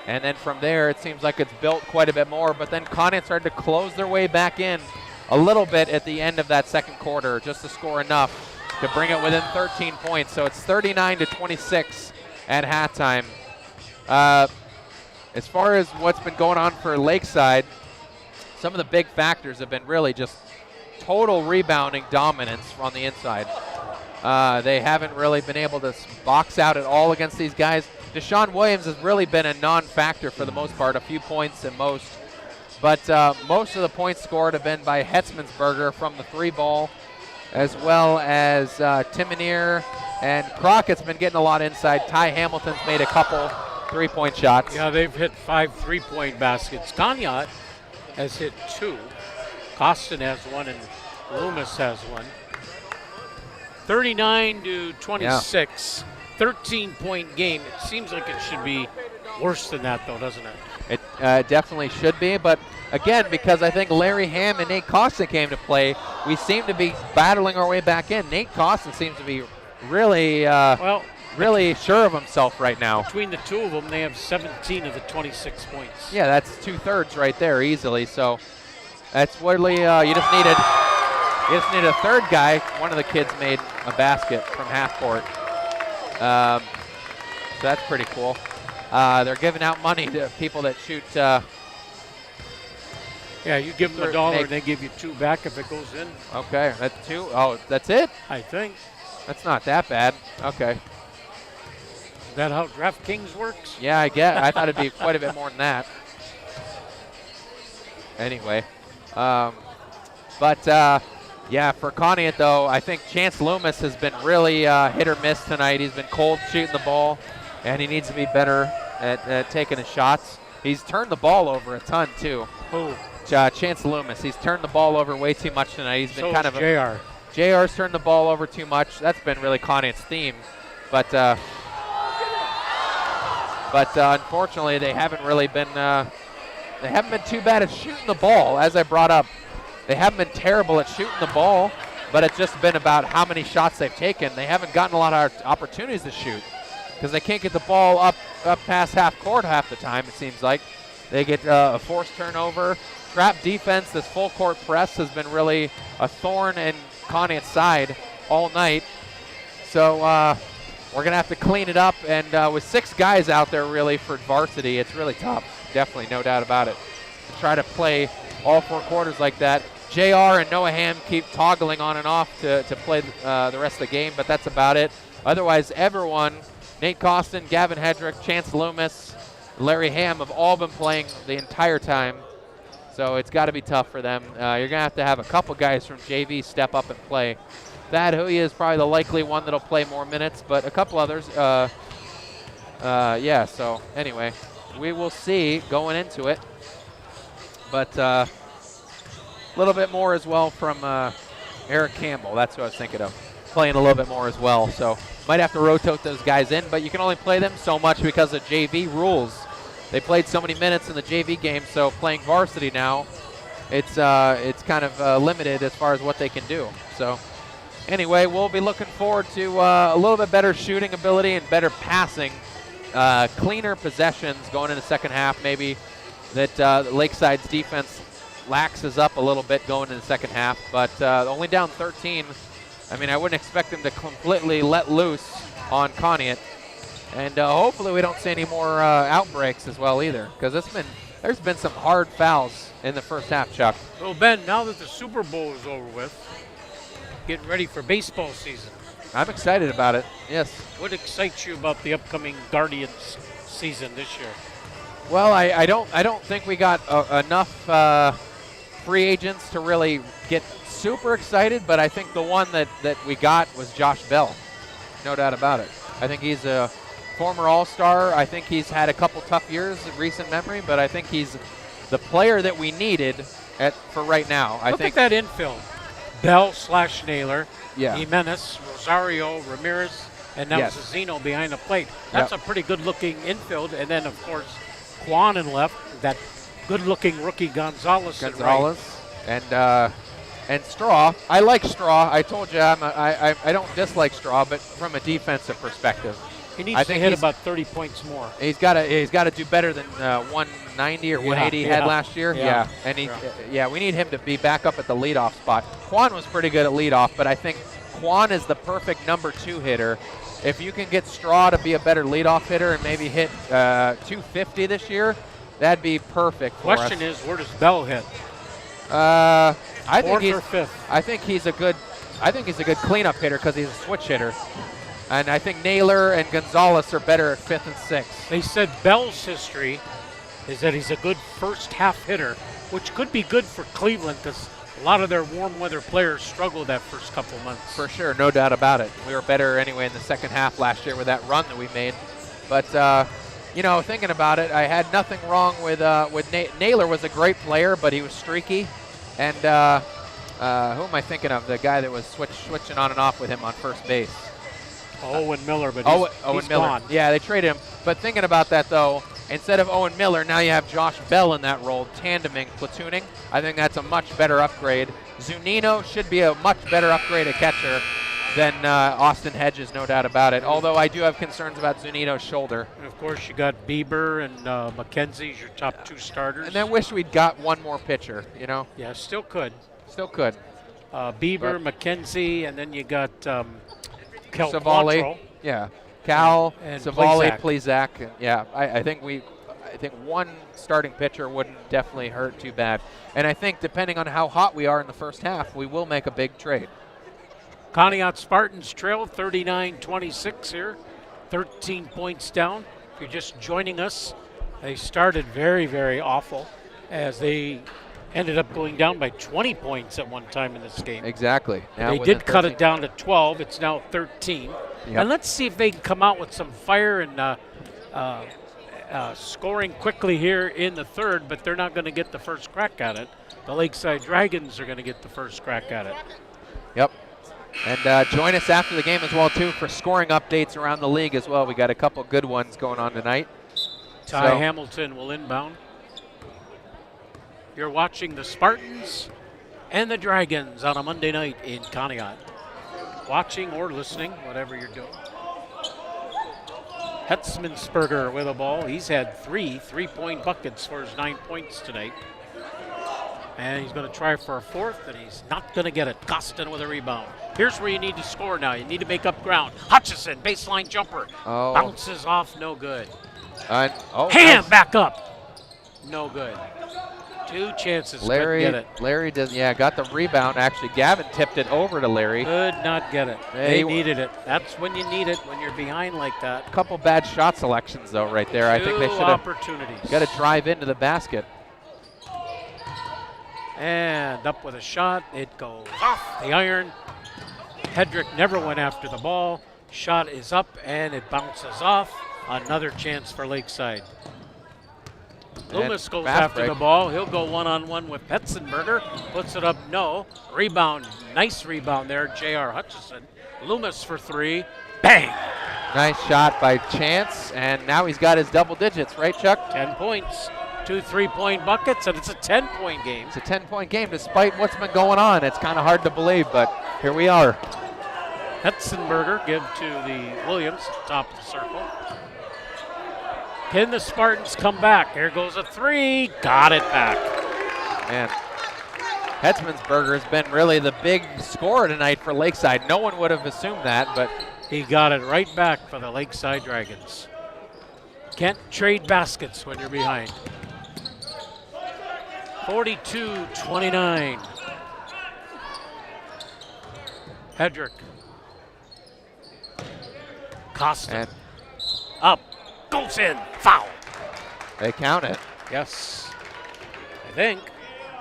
And then from there, it seems like it's built quite a bit more, but then Conneaut started to close their way back in a little bit at the end of that second quarter, just to score enough to bring it within 13 points. So it's 39-26 at halftime. As far as what's been going on for Lakeside, some of the big factors have been really just total rebounding dominance on the inside. They haven't really been able to box out at all against these guys. Deshaun Williams has really been a non-factor for the most part, a few points at most. But most of the points scored have been by Hetzmansberger from the 3-ball, as well as Timonier, and Crockett's been getting a lot inside. Ty Hamilton's made a couple 3-point shots. Yeah, they've hit 5 3-point baskets. Conneaut has hit 2. Costin has 1 and Loomis has 1. 39-26, 13-point game. It seems like it should be worse than that, though, doesn't it? It definitely should be, but again, because I think Larry Ham and Nate Costin came to play, we seem to be battling our way back in. Nate Costin seems to be really, really sure of himself right now. Between the two of them, they have 17 of the 26 points. Yeah, that's 2/3 right there easily. So that's really you just needed a third guy. One of the kids made a basket from half court. So that's pretty cool. They're giving out money to people that shoot. Yeah, you give them $1 and they give you 2 back if it goes in. Okay, that's 2. Oh, that's it? I think. That's not that bad. Okay. Is that how DraftKings works? Yeah, I get. I thought it'd be quite a bit more than that. Anyway, yeah, for Conneaut though, I think Chance Loomis has been really hit or miss tonight. He's been cold shooting the ball, and he needs to be better at taking his shots. He's turned the ball over a ton too. Who? Chance Loomis. He's turned the ball over way too much tonight. He's been kind of JR. JR's turned the ball over too much. That's been really Conneaut's theme, but unfortunately they haven't really been too bad at shooting the ball. As I brought up, they haven't been terrible at shooting the ball, but it's just been about how many shots they've taken. They haven't gotten a lot of opportunities to shoot because they can't get the ball up past half court half the time, it seems like. They get a forced turnover. Trap defense, this full court press has been really a thorn in Conneaut's side all night. So we're going to have to clean it up. And with 6 guys out there really for varsity, it's really tough. Definitely, no doubt about it. To try to play all 4 quarters like that. JR and Noah Ham keep toggling on and off to play the rest of the game, but that's about it. Otherwise, everyone, Nate Costin, Gavin Hedrick, Chance Loomis, Larry Ham have all been playing the entire time. So it's got to be tough for them. You're going to have a couple guys from JV step up and play. Thad Huya is probably the likely one that'll play more minutes, but a couple others. Yeah, so anyway, we will see going into it. But a little bit more as well from Eric Campbell. That's what I was thinking of. Playing a little bit more as well. So might have to rotate those guys in, but you can only play them so much because of JV rules. They played so many minutes in the JV game, so playing varsity now, it's kind of limited as far as what they can do. So anyway, we'll be looking forward to a little bit better shooting ability and better passing, cleaner possessions going in the second half. Maybe that Lakeside's defense laxes up a little bit going in the second half, but only down 13. I mean, I wouldn't expect them to completely let loose on Conneaut. And hopefully we don't see any more outbreaks as well either, because there's been some hard fouls in the first half, Chuck. Well, Ben, now that the Super Bowl is over with, getting ready for baseball season. I'm excited about it, yes. What excites you about the upcoming Guardians season this year? Well, I don't think we got enough free agents to really get super excited, but I think the one that we got was Josh Bell. No doubt about it. I think he's a former All-Star. I think he's had a couple tough years in recent memory, but I think he's the player that we needed for right now. Look at that infield. Bell/Naylor, yeah. Jimenez, Rosario, Ramirez, and now Zeno behind the plate. That's a pretty good-looking infield. And then, of course, Quan in left, that good-looking rookie Gonzalez. Right. And Straw. I like Straw. I told you I don't dislike Straw, but from a defensive perspective. He needs to hit about 30 points more. He's got to do better than 190 or 180 he had last year. Yeah. And we need him to be back up at the leadoff spot. Quan was pretty good at leadoff, but I think Quan is the perfect number 2 hitter. If you can get Straw to be a better leadoff hitter and maybe hit 250 this year, that'd be perfect for us. Question is, where does Bell hit? I think Fourth or fifth? I think he's a good cleanup hitter because he's a switch hitter. And I think Naylor and Gonzalez are better at 5th and 6th. They said Bell's history is that he's a good first half hitter, which could be good for Cleveland because a lot of their warm weather players struggle that first couple months. For sure, no doubt about it. We were better anyway in the second half last year with that run that we made. But, you know, thinking about it, I had nothing wrong with Naylor was a great player, but he was streaky. And who am I thinking of? The guy that was switching on and off with him on first base. Owen Miller, but Owen he's Miller. gone. Yeah, they traded him. But thinking about that, though, instead of Owen Miller, now you have Josh Bell in that role, tandeming, platooning. I think that's a much better upgrade. Zunino should be a much better upgrade at catcher than Austin Hedges, no doubt about it. Although I do have concerns about Zunino's shoulder. And of course, you got Bieber and McKenzie's your top 2 starters. And then wish we'd got one more pitcher, you know? Yeah, still could. Still could. Bieber, McKenzie, and then you got Cal Savali. Quattro. Yeah. Cal, and Savali, Plesac. Plesac. Yeah, I think one starting pitcher wouldn't definitely hurt too bad. And I think depending on how hot we are in the first half, we will make a big trade. Conneaut Spartans trail 39-26 here, 13 points down. If you're just joining us, they started very, very awful as they ended up going down by 20 points at one time in this game. Exactly. Now They within did cut 13. it down to 12. It's now 13. Yep. And let's see if they can come out with some fire and scoring quickly here in the third, but they're not going to get the first crack at it. The Lakeside Dragons are going to get the first crack at it. Yep. And join us after the game as well, too, for scoring updates around the league as well. We got a couple good ones going on tonight. Ty Hamilton will inbound. You're watching the Spartans and the Dragons on a Monday night in Conneaut. Watching or listening, whatever you're doing. Hetzmansberger with a ball. He's had 3 3-point buckets for his 9 points tonight. And he's going to try for a fourth, and he's not going to get it. Costin with a rebound. Here's where you need to score now. You need to make up ground. Hutchison, baseline jumper. Oh. Bounces off, no good. Ham Ham back up. No good. 2 chances, couldn't get it. Larry got the rebound. Actually, Gavin tipped it over to Larry. Could not get it. They needed it. That's when you need it, when you're behind like that. A couple bad shot selections, though, right there. I think they should have opportunities. got to drive into the basket. And up with a shot. It goes off the iron. Hedrick never went after the ball. Shot is up, and it bounces off. Another chance for Lakeside. Loomis goes after the ball. He'll go one-on-one with Petzenberger. Puts it up, no. Rebound, nice rebound there, J.R. Hutchison. Loomis for 3. Bang! Nice shot by Chance, and now he's got his double digits, right, Chuck? 10 points. 2 3-point buckets, and it's a 10-point game. It's a 10-point game despite what's been going on. It's kind of hard to believe, but here we are. Hetzenberger give to the Williams, top of the circle. Can the Spartans come back? Here goes a 3. Got it back. Man, Hetzmansberger has been really the big scorer tonight for Lakeside. No one would have assumed that, but he got it right back for the Lakeside Dragons. Can't trade baskets when you're behind. 42-29. Hedrick. Costa. Up. Goes in. Foul. They count it. Yes. I think.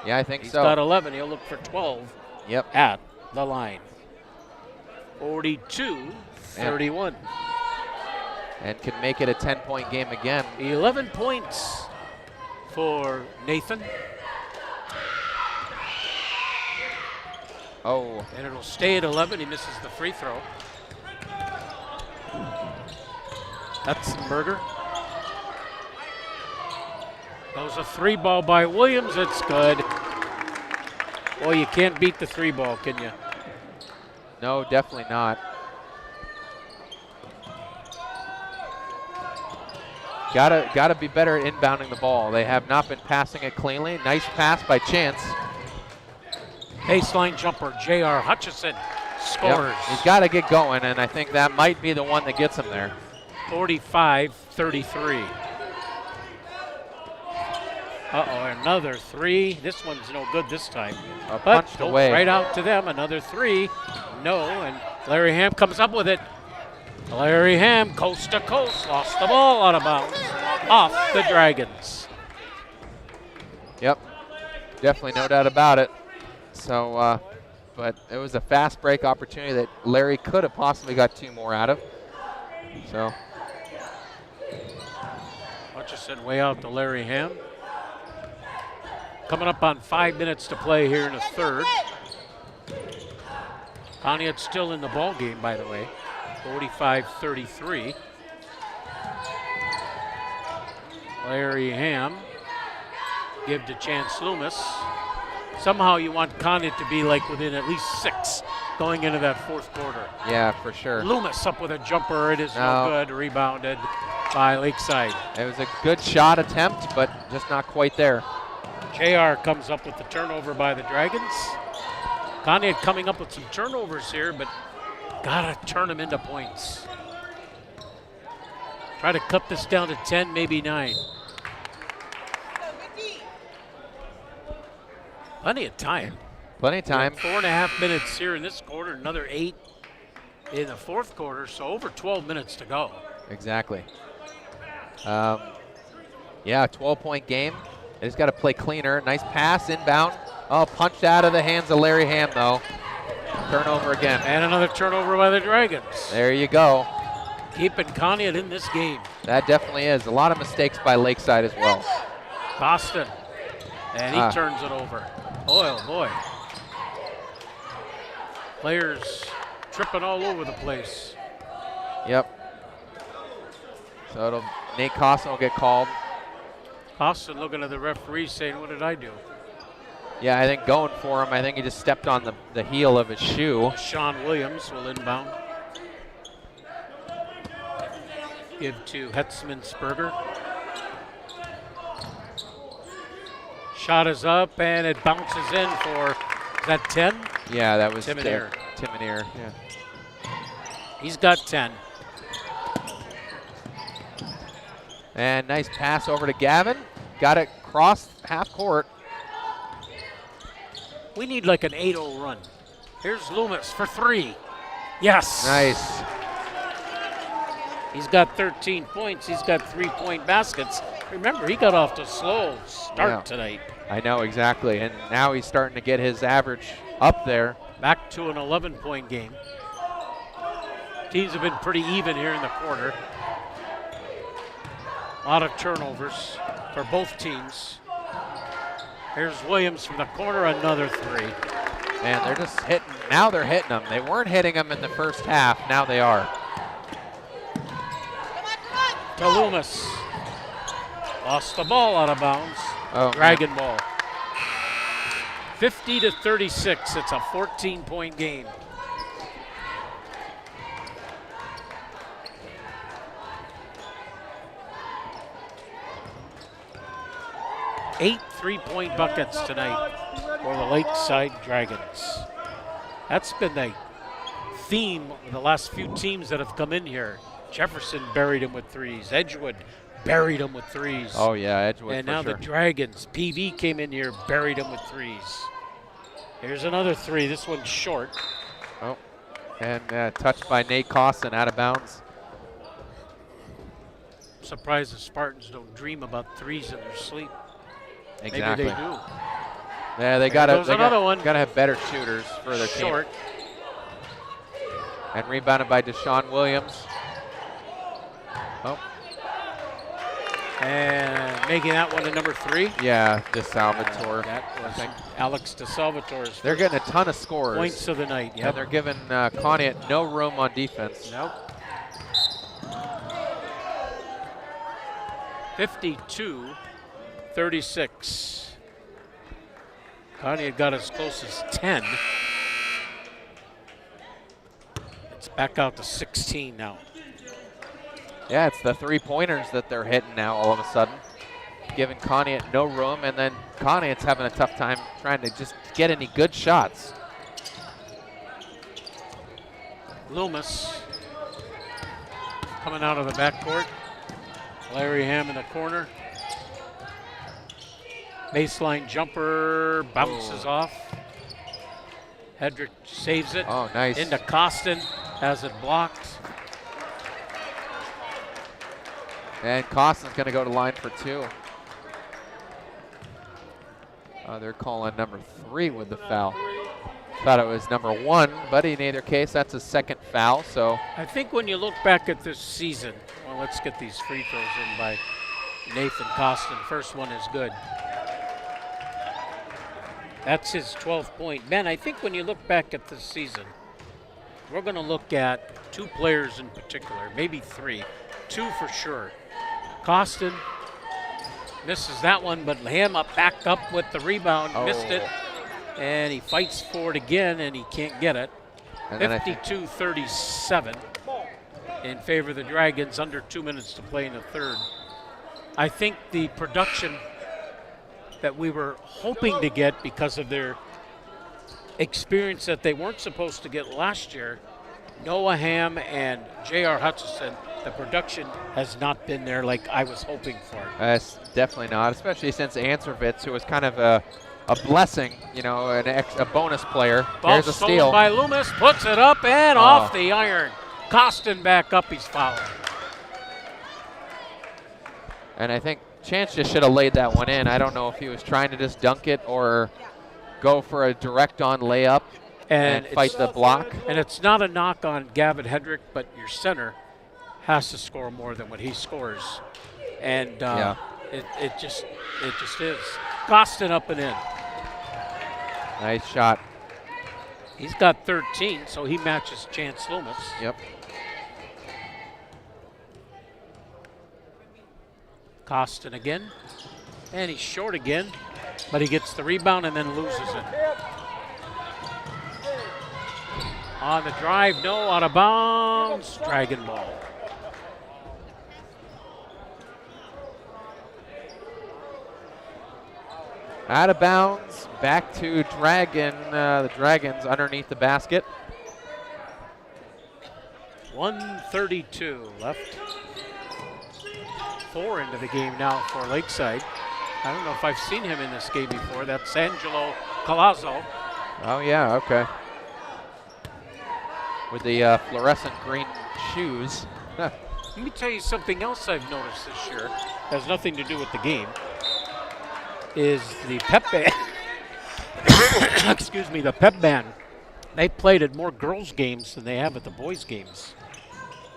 Yeah, I think He's so. got 11. He'll look for 12. Yep. At the line. 42-31. And can make it a 10-point game again. 11 points for Nathan. Oh. And it'll stay at 11. He misses the free throw. That's Berger. That was a 3-ball by Williams. It's good. Well, you can't beat the 3-ball, can you? No, definitely not. Gotta be better at inbounding the ball. They have not been passing it cleanly. Nice pass by Chance. Baseline jumper, J.R. Hutchison scores. Yep. He's got to get going, and I think that might be the one that gets him there. 45-33. Uh-oh, another 3. This one's no good this time. Punched away. Right out to them, another 3. No, and Larry Ham comes up with it. Larry Ham, coast to coast, lost the ball out of bounds. Off the Dragons. Yep, definitely no doubt about it. So, but it was a fast break opportunity that Larry could have possibly got 2 more out of. So. Hutchison way out to Larry Ham. Coming up on 5 minutes to play here in the third. Conneaut still in the ball game, by the way, 45-33. Larry Ham give to Chance Loomis. Somehow you want Conneaut to be like within at least 6 going into that fourth quarter. Yeah, for sure. Loomis up with a jumper. It is no good. Rebounded by Lakeside. It was a good shot attempt, but just not quite there. JR comes up with the turnover by the Dragons. Conneaut coming up with some turnovers here, but gotta turn them into points. Try to cut this down to 10, maybe 9. Plenty of time. Plenty of time. 4.5 minutes here in this quarter, another 8 in the fourth quarter, so over 12 minutes to go. Exactly. Yeah, 12-point game. They just got to play cleaner. Nice pass, inbound. Oh, punched out of the hands of Larry Ham, though. Turnover again. And another turnover by the Dragons. There you go. Keeping Conneaut in this game. That definitely is. A lot of mistakes by Lakeside as well. Costin. And he turns it over. Oh, boy. Players tripping all over the place. Yep. So Nate Costin will get called. Costin looking at the referee saying, what did I do? Yeah, I think going for him. I think he just stepped on the heel of his shoe. Sean Williams will inbound. Give to Hetzmansberger. Shot is up and it bounces in for, is that 10? Yeah, that was Timoneer. Timoneer, yeah. He's got 10. And nice pass over to Gavin. Got it cross half court. We need like an 8-0 run. Here's Loomis for 3. Yes. Nice. He's got 13 points. He's got 3-point baskets. Remember, he got off to a slow start tonight. I know, exactly. And now he's starting to get his average up there. Back to an 11-point game. Teams have been pretty even here in the quarter. A lot of turnovers for both teams. Here's Williams from the corner, another 3. Man, they're just hitting. Now they're hitting them. They weren't hitting them in the first half. Now they are. To Loomis. Lost the ball out of bounds. Oh, Dragon ball. 50-36. It's a 14-point game. 8 3-point buckets tonight for the Lakeside Dragons. That's been the theme of the last few teams that have come in here. Jefferson buried him with 3s. Edgewood buried him with 3s. Oh, yeah, Edgewood. And now for sure. the Dragons. PV came in here, buried him with 3s. Here's another 3. This one's short. Oh, and touched by Nate Costin out of bounds. Surprised the Spartans don't dream about 3s in their sleep. Exactly. Maybe they do. Yeah, they got to have better shooters for their Short. team. And rebounded by Deshaun Williams. Oh. And making that one to number 3. Yeah, DeSalvatore. That was Alex DeSalvatore's They're getting a ton of scores. points of the night. And they're giving Conneaut no room on defense. Nope. 52-36. Conneaut got as close as 10. It's back out to 16 now. Yeah, it's the 3-pointers that they're hitting now all of a sudden. Giving Conneaut no room, and then Conneaut's having a tough time trying to just get any good shots. Loomis coming out of the backcourt. Larry Ham in the corner. Baseline jumper bounces off. Hedrick saves it. Oh, nice. Into Costin, has it blocked. And Costin's going to go to line for 2. They're calling number 3 with the foul. Thought it was number 1, but in either case, that's a second foul. So I think when you look back at this season, well, let's get these free throws in by Nathan Costin. First one is good. That's his 12th point. Ben, I think when you look back at this season, we're going to look at 2 players in particular, maybe 3. 2 for sure. Costin misses that one, but Ham back up with the rebound, missed it, and he fights for it again, and he can't get it. 52-37 in favor of the Dragons, under 2 minutes to play in the third. I think the production that we were hoping to get because of their experience that they weren't supposed to get last year, Noah Ham and J.R. Hutchison, the production has not been there like I was hoping for. That's definitely not, especially since Answervitz, who was kind of a blessing, you know, a bonus player. Ball Here's a stolen steal. by Loomis, puts it up and off the iron. Costin back up, he's fouled. And I think Chance just should have laid that one in. I don't know if he was trying to just dunk it or go for a direct on layup and fight the block. And it's not a knock on Gavin Hedrick, but your center has to score more than what he scores. And it just is. Costin up and in. Nice shot. He's got 13, so he matches Chance Loomis. Yep. Costin again. And he's short again, but he gets the rebound and then loses it. On the drive, no, out of bounds. Dragon ball. Out of bounds, back to Dragon. The Dragons underneath the basket. 1:32 left. 4 into the game now for Lakeside. I don't know if I've seen him in this game before. That's Angelo Colazzo. Oh, yeah, okay. With the fluorescent green shoes. Let me tell you something else I've noticed this year. Has nothing to do with the game. Is the pep band. Excuse me, the pep band. They played at more girls' games than they have at the boys' games.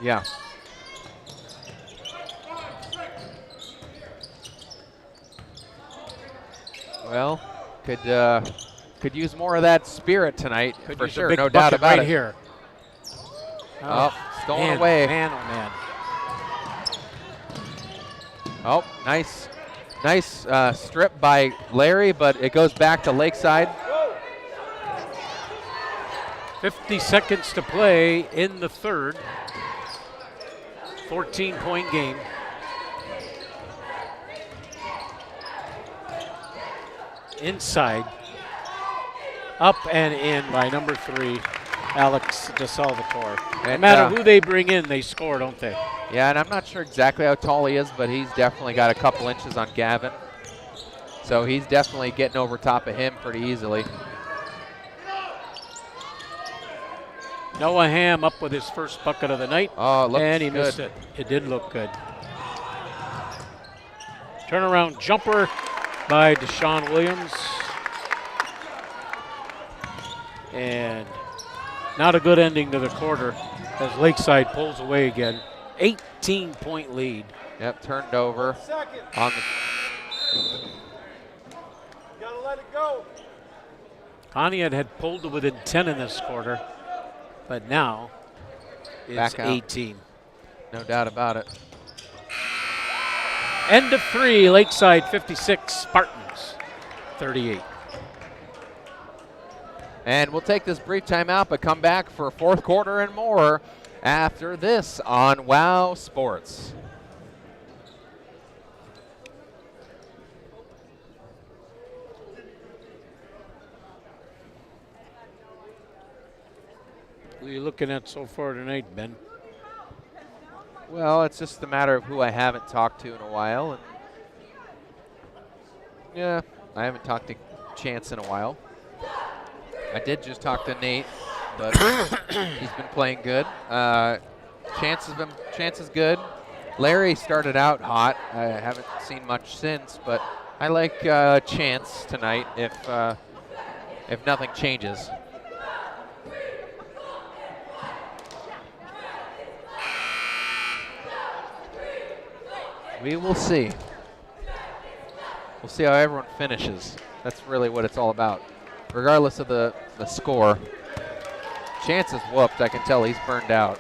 Yeah. Well, could use more of that spirit tonight, Could for use a sure, big no doubt bucket about right it. here. Oh, stolen man, away. Man, oh man. Oh, nice strip by Larry, but it goes back to Lakeside. 50 seconds to play in the third. 14-point game. Inside. Up and in by number 3, Alex DeSalvatore. No And, matter who they bring in, they score, don't they? Yeah, and I'm not sure exactly how tall he is, but he's definitely got a couple inches on Gavin. So he's definitely getting over top of him pretty easily. Noah Ham up with his first bucket of the night. Oh, it looks and he good. missed it. It did look good. Turnaround jumper by Deshaun Williams. And not a good ending to the quarter as Lakeside pulls away again. 18-point lead. Yep, turned over on the. Gotta let it go. Conneaut had pulled to within 10 in this quarter, but now it's Back out. 18. No doubt about it. End of 3, Lakeside 56, Spartans 38. And we'll take this brief timeout, but come back for fourth quarter and more after this on WOW Sports. What are you looking at so far tonight, Ben? Well, it's just a matter of who I haven't talked to in a while. And yeah, I haven't talked to Chance in a while. I did just talk to Nate, but he's been playing good. Chance is good. Larry started out hot. I haven't seen much since, but I like Chance tonight if nothing changes. We will see. We'll see how everyone finishes. That's really what it's all about, regardless of the score. Chance is whooped. I can tell he's burned out.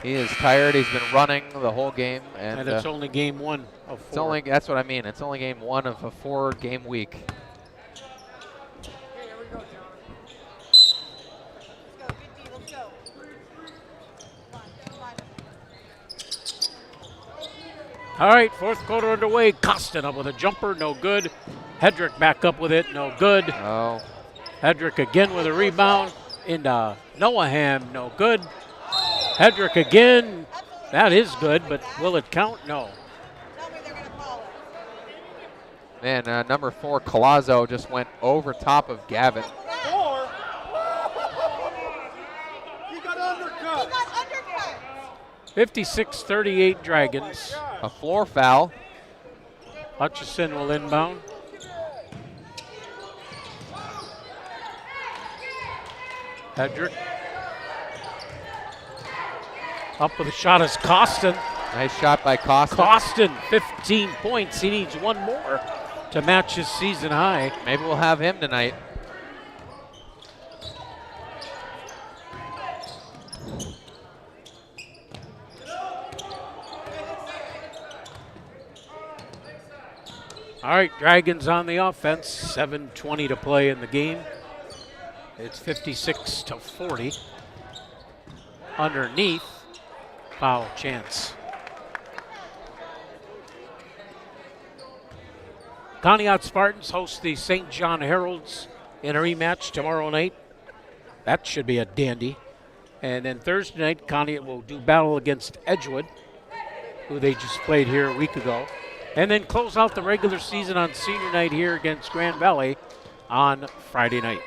He is tired. He's been running the whole game, And it's only game 1 of 4. It's only, that's what I mean. It's only game 1 of a 4-game week. All right, 4th quarter underway. Costin up with a jumper, no good. Hedrick back up with it, no good. Oh. Hedrick again with a rebound into Noaham, no good. Hedrick again, that is good, but will it count? No. Man, number 4, Colazzo, just went over top of Gavin. 4? He got undercut. 56-38 Dragons. A floor foul. Hutchison will inbound. Hedrick. Up with a shot is Costin. Nice shot by Costin. Costin, 15 points. He needs one more to match his season high. Maybe we'll have him tonight. All right, Dragons on the offense. 7:20 to play in the game. It's 56-40. Underneath, foul chance. Conneaut Spartans host the St. John Heralds in a rematch tomorrow night. That should be a dandy. And then Thursday night, Conneaut will do battle against Edgewood, who they just played here a week ago. And then close out the regular season on senior night here against Grand Valley on Friday night.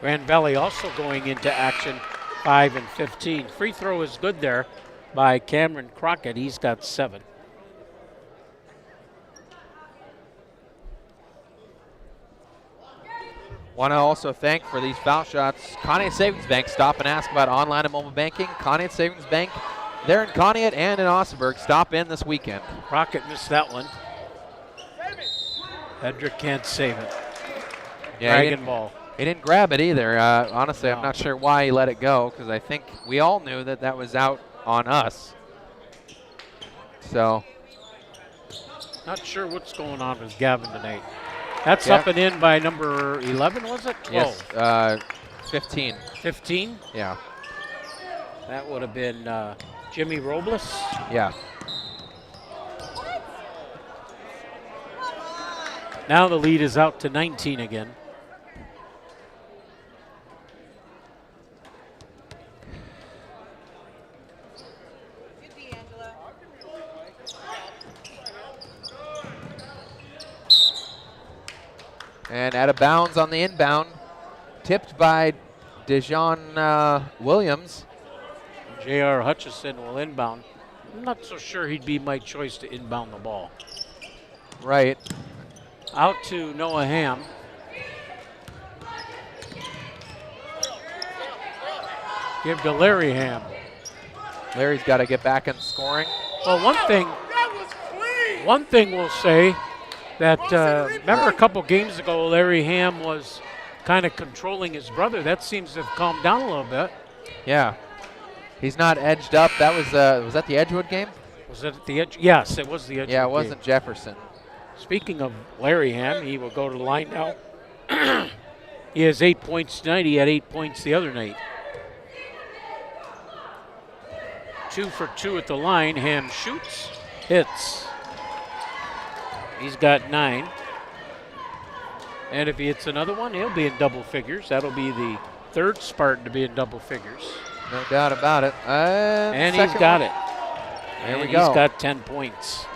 Grand Valley also going into action 5-15. Free throw is good there by Cameron Crockett. He's got 7. Want to also thank for these foul shots Conneaut Savings Bank. Stop and ask about online and mobile banking. Conneaut Savings Bank, they're in Conneaut and in Aussenberg. Stop in this weekend. Crockett missed that one. Hedrick can't save it. Yeah, Dragon ball. He didn't grab it either. Honestly, No. I'm not sure why he let it go, because I think we all knew that that was out on us. So. Not sure what's going on with Gavin tonight. That's Yeah. up and in by number 11, was it? 12. Yes, 15. 15? Yeah, That would have been Jimmy Robles. yeah. Now the lead is out to 19 again. And out of bounds on the inbound, tipped by Dejon Williams. J.R. Hutchison will inbound. I'm not so sure he'd be my choice to inbound the ball. Right. Out to Noah Ham. Give to Larry Ham. Larry's got to get back in scoring. Well, one thing we'll say that remember a couple games ago, Larry Ham was kind of controlling his brother. That seems to have calmed down a little bit. Yeah. He's not edged up. That was that the Edgewood game? Was it at the edge? Yes, it was the edge. Yeah, it wasn't Jefferson. Speaking of Larry Ham, he will go to the line now. He has 8 points tonight. He had 8 points the other night. 2 for 2 at the line. Ham shoots, hits. He's got 9. And if he hits another one, he'll be in double figures. That'll be the third Spartan to be in double figures. No doubt about it. And he's got it. There we And go. He's got 10 points.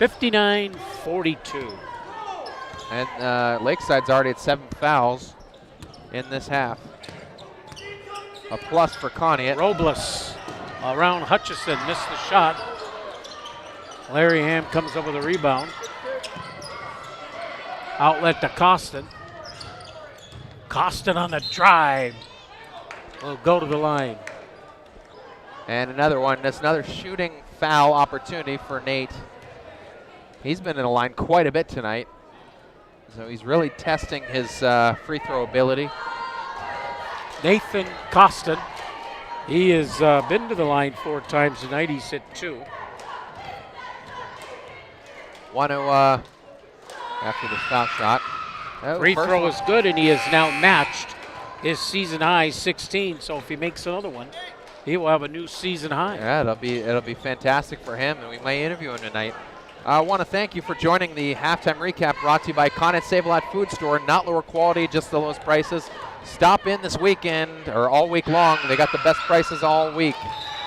59-42. And Lakeside's already at 7 fouls in this half. A plus for Conneaut. Robles around Hutchison, missed the shot. Larry Ham comes up with a rebound. Outlet to Costin. Costin on the drive. Will go to the line. And another one. That's another shooting foul opportunity for Nate. He's been in the line quite a bit tonight. So he's really testing his free throw ability. Nathan Costin. He has been to the line 4 times tonight. He's hit 2. Want to, after this foul shot. Oh, Free first throw one. is good, and he has now matched his season high 16. So if he makes another one, he will have a new season high. Yeah, it'll be fantastic for him, and we may interview him tonight. I want to thank you for joining the halftime recap brought to you by Conneaut Save-A-Lot Food Store. Not lower quality, just the lowest prices. Stop in this weekend or all week long. They got the best prices all week.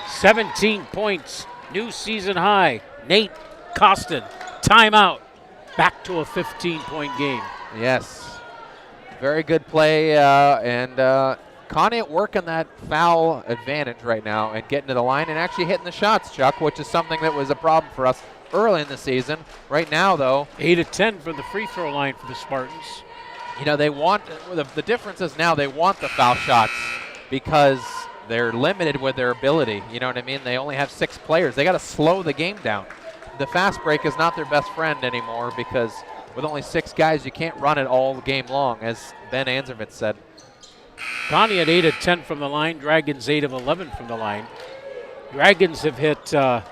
17 points, new season high. Nate Costin, timeout. Back to a 15-point game. Yes, very good play, and Conneaut working that foul advantage right now and getting to the line and actually hitting the shots, Chuck, which is something that was a problem for us early in the season. Right now, though, 8 of 10 from the free throw line for the Spartans. you know, they want the difference is now they want the foul shots because they're limited with their ability. You know what I mean? They only have 6 players. They got to slow the game down. The fast break is not their best friend anymore because with only 6 guys, you can't run it all game long, as Ben Anzervitz said. Conneaut 8 of 10 from the line. Dragons 8 of 11 from the line. Dragons have hit 8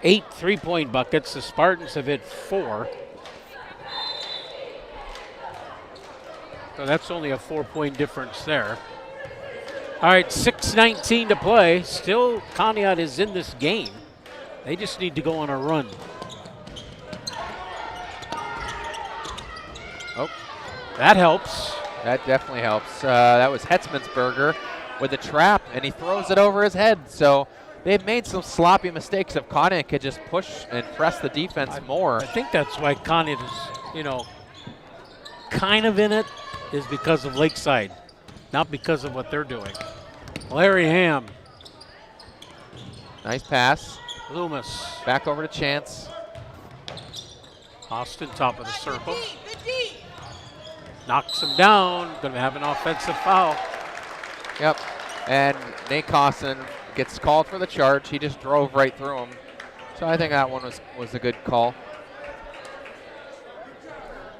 3-point buckets. The Spartans have hit 4. So that's only a 4-point difference there. All right, 6:19 to play. Still, Conneaut is in this game. They just need to go on a run. Oh, that helps. That definitely helps. That was Hetzmansberger with a trap, and he throws it over his head. So they've made some sloppy mistakes. If Conneaut could just push and press the defense more. I think that's why Conneaut is, kind of in it, is because of Lakeside, not because of what they're doing. Larry Ham. Nice pass. Loomis. Back over to Chance. Austin, top of the circle. Knocks him down. Going to have an offensive foul. Yep. And Nate Costin gets called for the charge. He just drove right through him. So I think that one was a good call.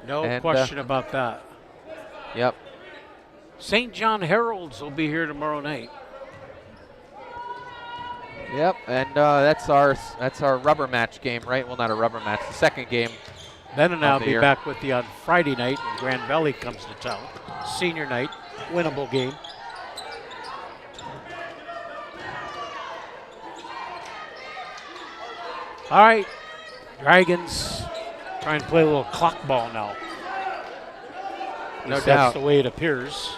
No question about that. Yep. St. John Heralds will be here tomorrow night. Yep, and that's our rubber match game, right? Well, not a rubber match, the second game. Ben and I will be back with you on Friday night when Grand Valley comes to town. Senior night, winnable game. All right, Dragons trying to play a little clock ball now. No doubt. That's the way it appears.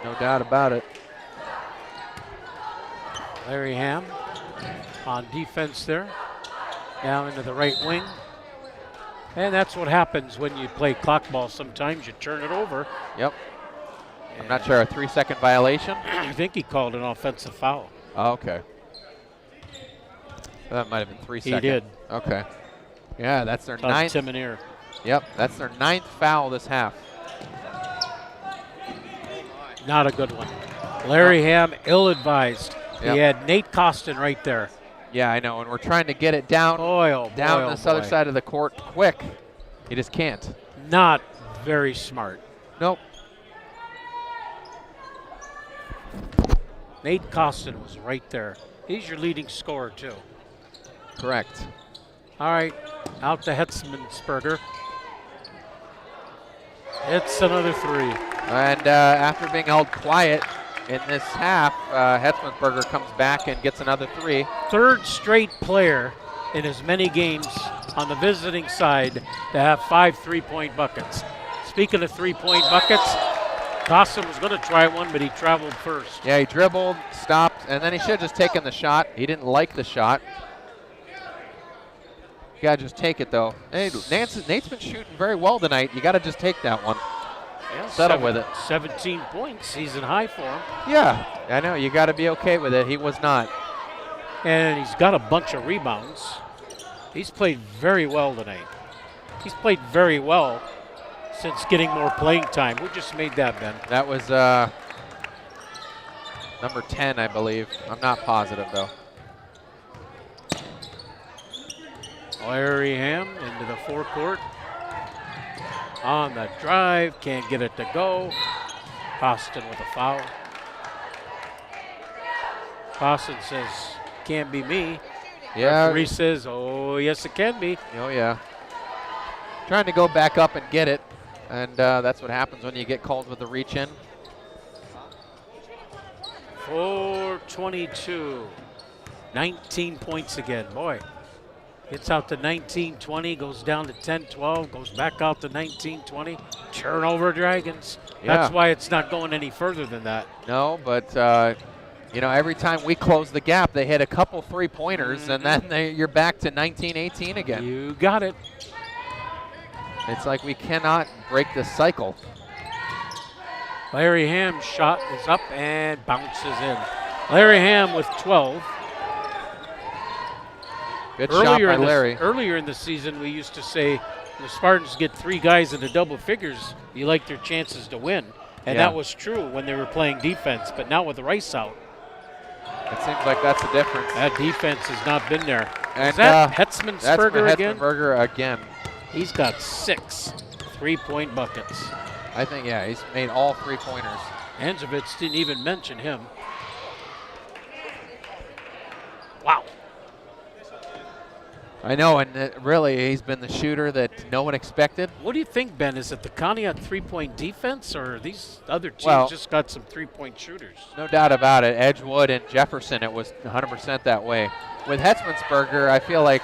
No doubt about it. Larry Ham on defense there. Down into the right wing. And that's what happens when you play clock ball. Sometimes you turn it over. Yep. I'm not sure, a 3-second violation? I think he called an offensive foul. Oh, okay. That might have been 3 seconds. He did. Okay. Yeah, that's their Tough ninth. Timoneer. Yep, that's their 9th foul this half. Not a good one. Larry Ham, ill-advised. Yep. He had Nate Costin right there. Yeah, I know, and we're trying to get it down Down this other side of the court quick. You just can't. Not very smart. Nope. Nate Costin was right there. He's your leading scorer, too. Correct. All right, out to Hetzmansberger. It's another 3. And after being held quiet in this half, Hetzmansberger comes back and gets another 3. Third straight player in as many games on the visiting side to have 5 3-point buckets. Speaking of 3-point buckets, Costin was going to try one, but he traveled first. Yeah, he dribbled, stopped, and then he should have just taken the shot. He didn't like the shot. You got to just take it, though. Hey, Nate's been shooting very well tonight. You got to just take that one. Yeah, Settle with it. 17 points, season high for him. Yeah, I know. You got to be okay with it. He was not. And he's got a bunch of rebounds. He's played very well tonight. He's played very well since getting more playing time. Who just made that, Ben? That was number 10, I believe. I'm not positive, though. Larry Ham into the forecourt. On the drive, can't get it to go. Boston with a foul. Boston says, can't be me. Yeah. Referee says, oh, yes, it can be. Oh, yeah. Trying to go back up and get it, and that's what happens when you get called with the reach in. 4:22. 19 points again. Boy, gets out to 19-20, goes down to 10-12, goes back out to 19-20. Turnover, Dragons. Yeah. That's why it's not going any further than that. No, but you know, every time we close the gap, they hit a couple three-pointers, and then you're back to 19-18 again. You got it. It's like we cannot break this cycle. Larry Ham's shot is up and bounces in. Larry Ham with 12. Good shot by Larry. Earlier in the season, we used to say the Spartans get 3 guys into double figures, you like their chances to win. And that was true when they were playing defense. But now with the Rice out, it seems like that's the difference. that defense has not been there. And Is that that's Hetzmansberger again? Hetzmansberger again. He's got 6 3-point buckets. I think, yeah, he's made all three-pointers. Anzovitz didn't even mention him. Wow. I know, and really, he's been the shooter that no one expected. What do you think, Ben? Is it the Conneaut 3-point defense, or these other teams just got some 3-point shooters? No doubt about it. Edgewood and Jefferson, it was 100% that way. With Hetzmansberger, I feel like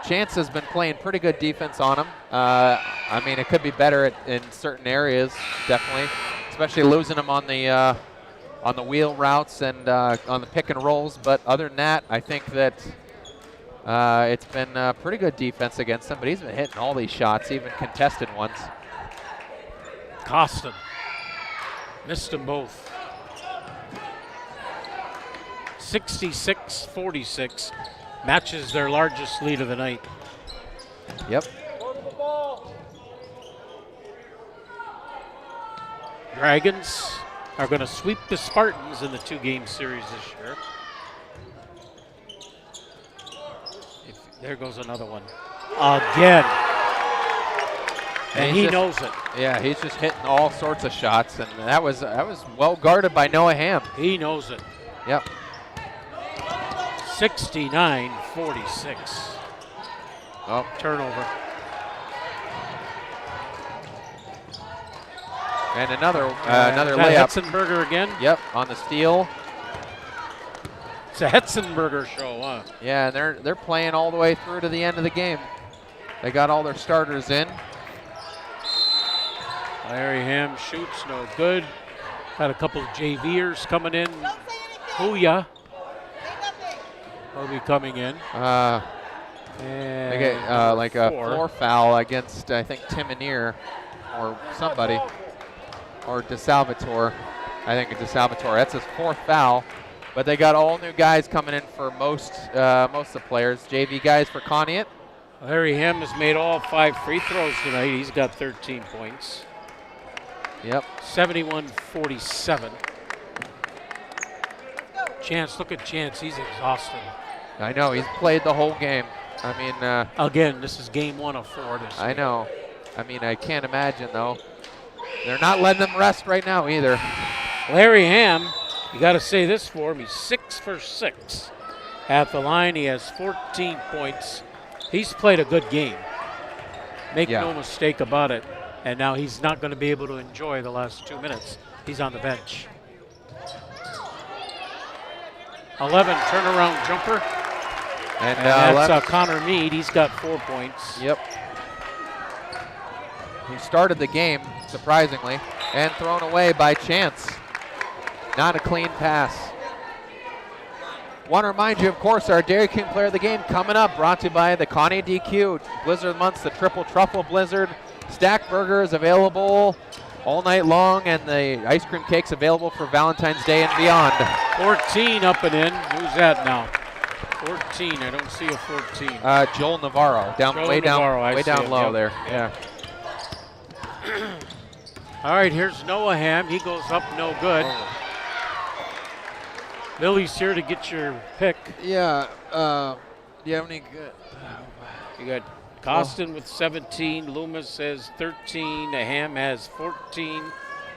Chance has been playing pretty good defense on him. I mean, it could be better in certain areas, definitely, especially losing him on the wheel routes and on the pick and rolls. But other than that, I think that it's been pretty good defense against him. But he's been hitting all these shots, even contested ones. Costin missed them both. 66-46. Matches their largest lead of the night. Yep. Dragons are going to sweep the Spartans in the 2-game series this year. There goes another one. Again. And he knows it. Yeah, he's just hitting all sorts of shots, and that was well guarded by Noah Ham. He knows it. Yep. 69-46. Oh, turnover. And another layup. Hetzenberger again. Yep, on the steal. It's a Hetzenberger show, huh? Yeah, and they're playing all the way through to the end of the game. They got all their starters in. Larry Ham shoots, no good. Got a couple of JVers coming in. Huya will be coming in. They get like a floor foul against, I think, Timoneer or somebody. Or DeSalvatore. I think it's DeSalvatore. That's his 4th foul. But they got all new guys coming in for most of the players. JV guys for Conneaut. Larry Ham has made all 5 free throws tonight. He's got 13 points. Yep. 71-47. Chance, look at Chance. He's exhausted. I know. He's played the whole game. I mean, again, this is game 1 of 4. I know. I mean, I can't imagine, though. They're not letting them rest right now either. Larry Ham, you got to say this for him. He's 6 for 6 at the line. He has 14 points. He's played a good game. Make no mistake about it. And now he's not going to be able to enjoy the last 2 minutes. He's on the bench. 11 turnaround jumper. And that's Connor Mead. He's got 4 points. Yep. He started the game, surprisingly, and thrown away by Chance. Not a clean pass. Want to remind you, of course, our Dairy King Player of the Game coming up, brought to you by the Conneaut DQ. Blizzard months, the Triple Truffle Blizzard. Stack Burger is available all night long, and the ice cream cake's available for Valentine's Day and beyond. 14 up and in. Who's that now? 14. I don't see a 14. Joel Navarro, way Navarro, down low there. Yeah. All right, here's Noah Ham. He goes up, no good. Lily's here to get your pick. Yeah. Do you have any good? You got Costin with 17. Loomis has 13. Ham has 14.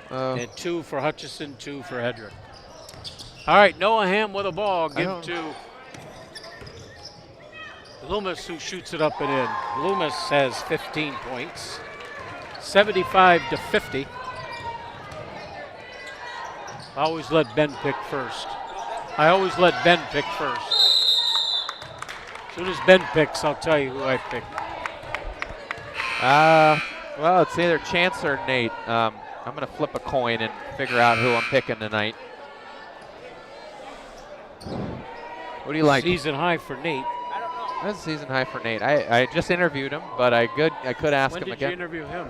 And 2 for Hutchison, 2 for Hedrick. All right, Noah Ham with a ball. Give to Loomis, who shoots it up and in. Loomis has 15 points. 75-50. I always let Ben pick first. As soon as Ben picks, I'll tell you who I pick. Well, it's either Chance or Nate. I'm going to flip a coin and figure out who I'm picking tonight. What do you like? Season high for Nate. That's a season high for Nate. I just interviewed him, but I could ask him again. When did you interview him?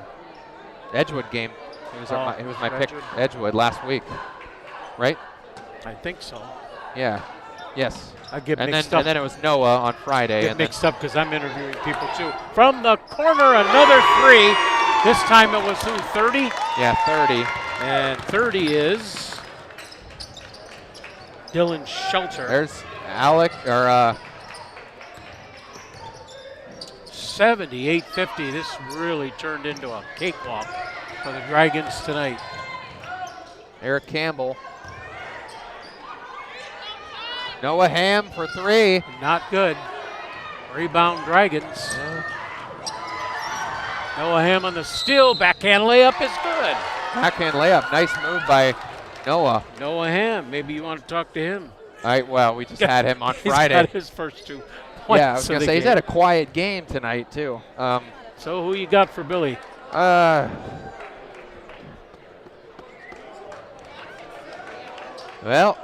Edgewood game. He was my pick. Edgewood. Edgewood last week, right? I think so. Yeah. Yes. I get mixed up. And then it was Noah on Friday. Get mixed up because I'm interviewing people too. From the corner, another 3. This time it was who? 30? Yeah, 30. And 30 is Dylan Shelter. There's Alec 78-50. This really turned into a cakewalk for the Dragons tonight. Eric Campbell. Noah Ham for 3. Not good. Rebound Dragons. Noah Ham on the steal. Backhand layup is good. Backhand layup. Nice move by Noah. Noah Ham. Maybe you want to talk to him. Well, we just had him on Friday. He's got his first 2 points. Yeah, I was going to say, he's had a quiet game tonight, too. So who you got for Billy? Well,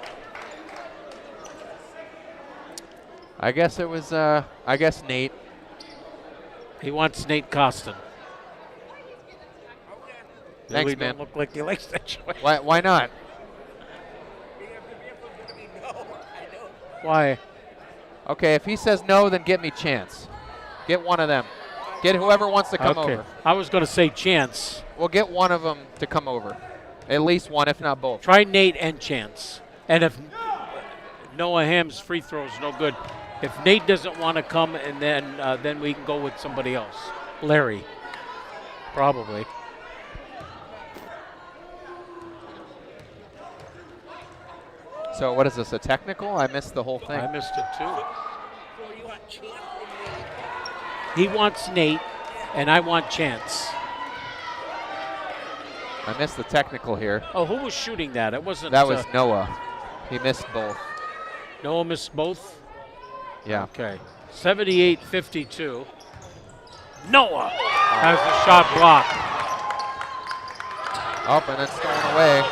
I guess it was, Nate. He wants Nate Costin. Thanks, Billy man. Don't look like he likes that choice. Why not? Why? Okay, if he says no, then get me Chance. Get one of them. Get whoever wants to come over. I was going to say Chance. We'll get one of them to come over. At least one, if not both. Try Nate and Chance. And if Noah Ham's free throw is no good, if Nate doesn't want to come, and then we can go with somebody else. Larry, probably. So what is this, a technical? I missed the whole thing. I missed it too. He wants Nate, and I want Chance. I missed the technical here. Oh, who was shooting that? It wasn't. That was Noah. He missed both. Noah missed both? Yeah. Okay. 78-52. Noah has the shot blocked. Up and then stolen away.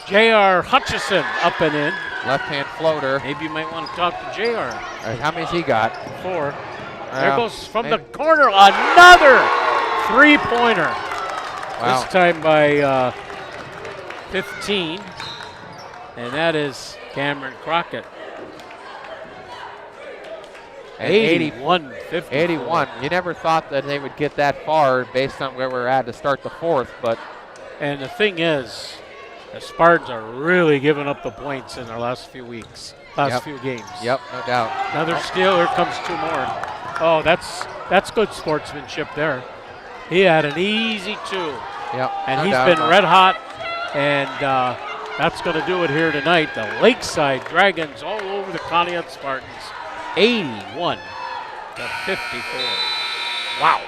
J.R. Hutchison up and in. Left-hand floater. Maybe you might want to talk to J.R. How many's he got? 4. There goes from the corner another 3-pointer. Wow. This time by 15. And that is Cameron Crockett. 81-54. 81. You never thought that they would get that far based on where we're at to start the 4th, but. And the thing is, the Spartans are really giving up the points in their last few weeks, few games. Yep, no doubt. Another steal. Here comes 2 more. Oh, that's good sportsmanship there. He had an easy 2. Yep. And no he's doubt. been red hot, and that's going to do it here tonight. The Lakeside Dragons all over the Conneaut Spartans, 81-54. Wow.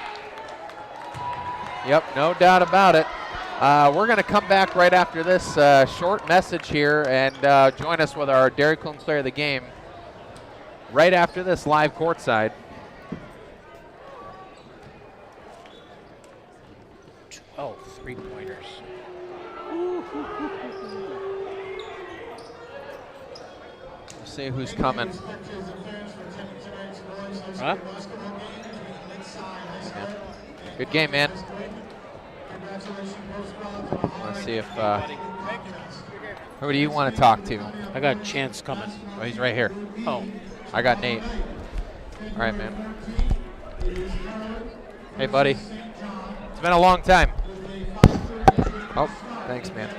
Yep, no doubt about it. We're going to come back right after this short message here and join us with our Dairy Queen player of the game right after this live courtside. 12 3-pointers. We'll see who's coming. Huh? Good game, man. Let's see if Who do you want to talk to? I got a chance coming. Oh, he's right here. Oh, I got Nate. All right, man. Hey, buddy. It's been a long time. Oh, thanks, man.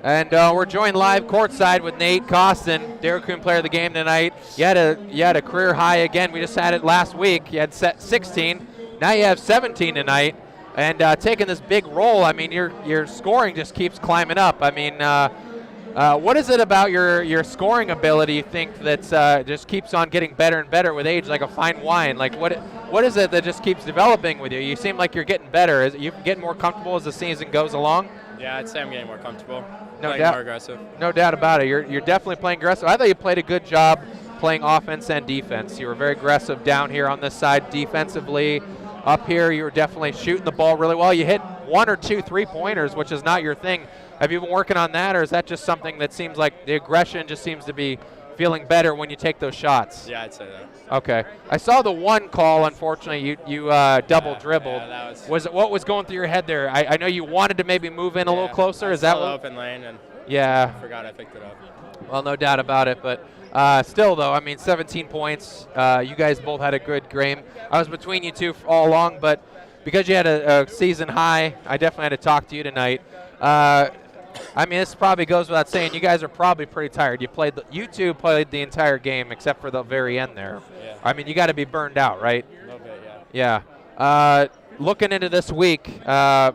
And we're joined live courtside with Nate Costin, Dairy Queen Player of the Game tonight. You had a career high again. We just had it last week. You had set 16. Now you have 17 tonight, and taking this big role. I mean, your scoring just keeps climbing up. I mean, what is it about your scoring ability you think that just keeps on getting better and better with age, like a fine wine? Like what is it that just keeps developing with you? You seem like you're getting better. Is it you getting more comfortable as the season goes along? Yeah, I'd say I'm getting more comfortable. No playing doubt. more aggressive. No doubt about it. You're definitely playing aggressive. I thought you played a good job playing offense and defense. You were very aggressive down here on this side defensively. Up here, you were definitely shooting the ball really well. You hit 1 or 2 3-pointers, which is not your thing. Have you been working on that, or is that just something that seems like the aggression just seems to be feeling better when you take those shots? Yeah, I'd say that. Okay. I saw the one call, unfortunately, you double dribbled. Yeah, that was it, what was going through your head there? I know you wanted to maybe move in a little closer. Is that what? Open lane, and Yeah. I forgot I picked it up. Well, no doubt about it, but still, though, I mean, 17 points. You guys both had a good game. I was between you two all along, but because you had a season high, I definitely had to talk to you tonight. I mean, this probably goes without saying. You guys are probably pretty tired. You two played the entire game except for the very end there. Yeah. I mean, you got to be burned out, right? A little bit, yeah. Yeah. Looking into this week, I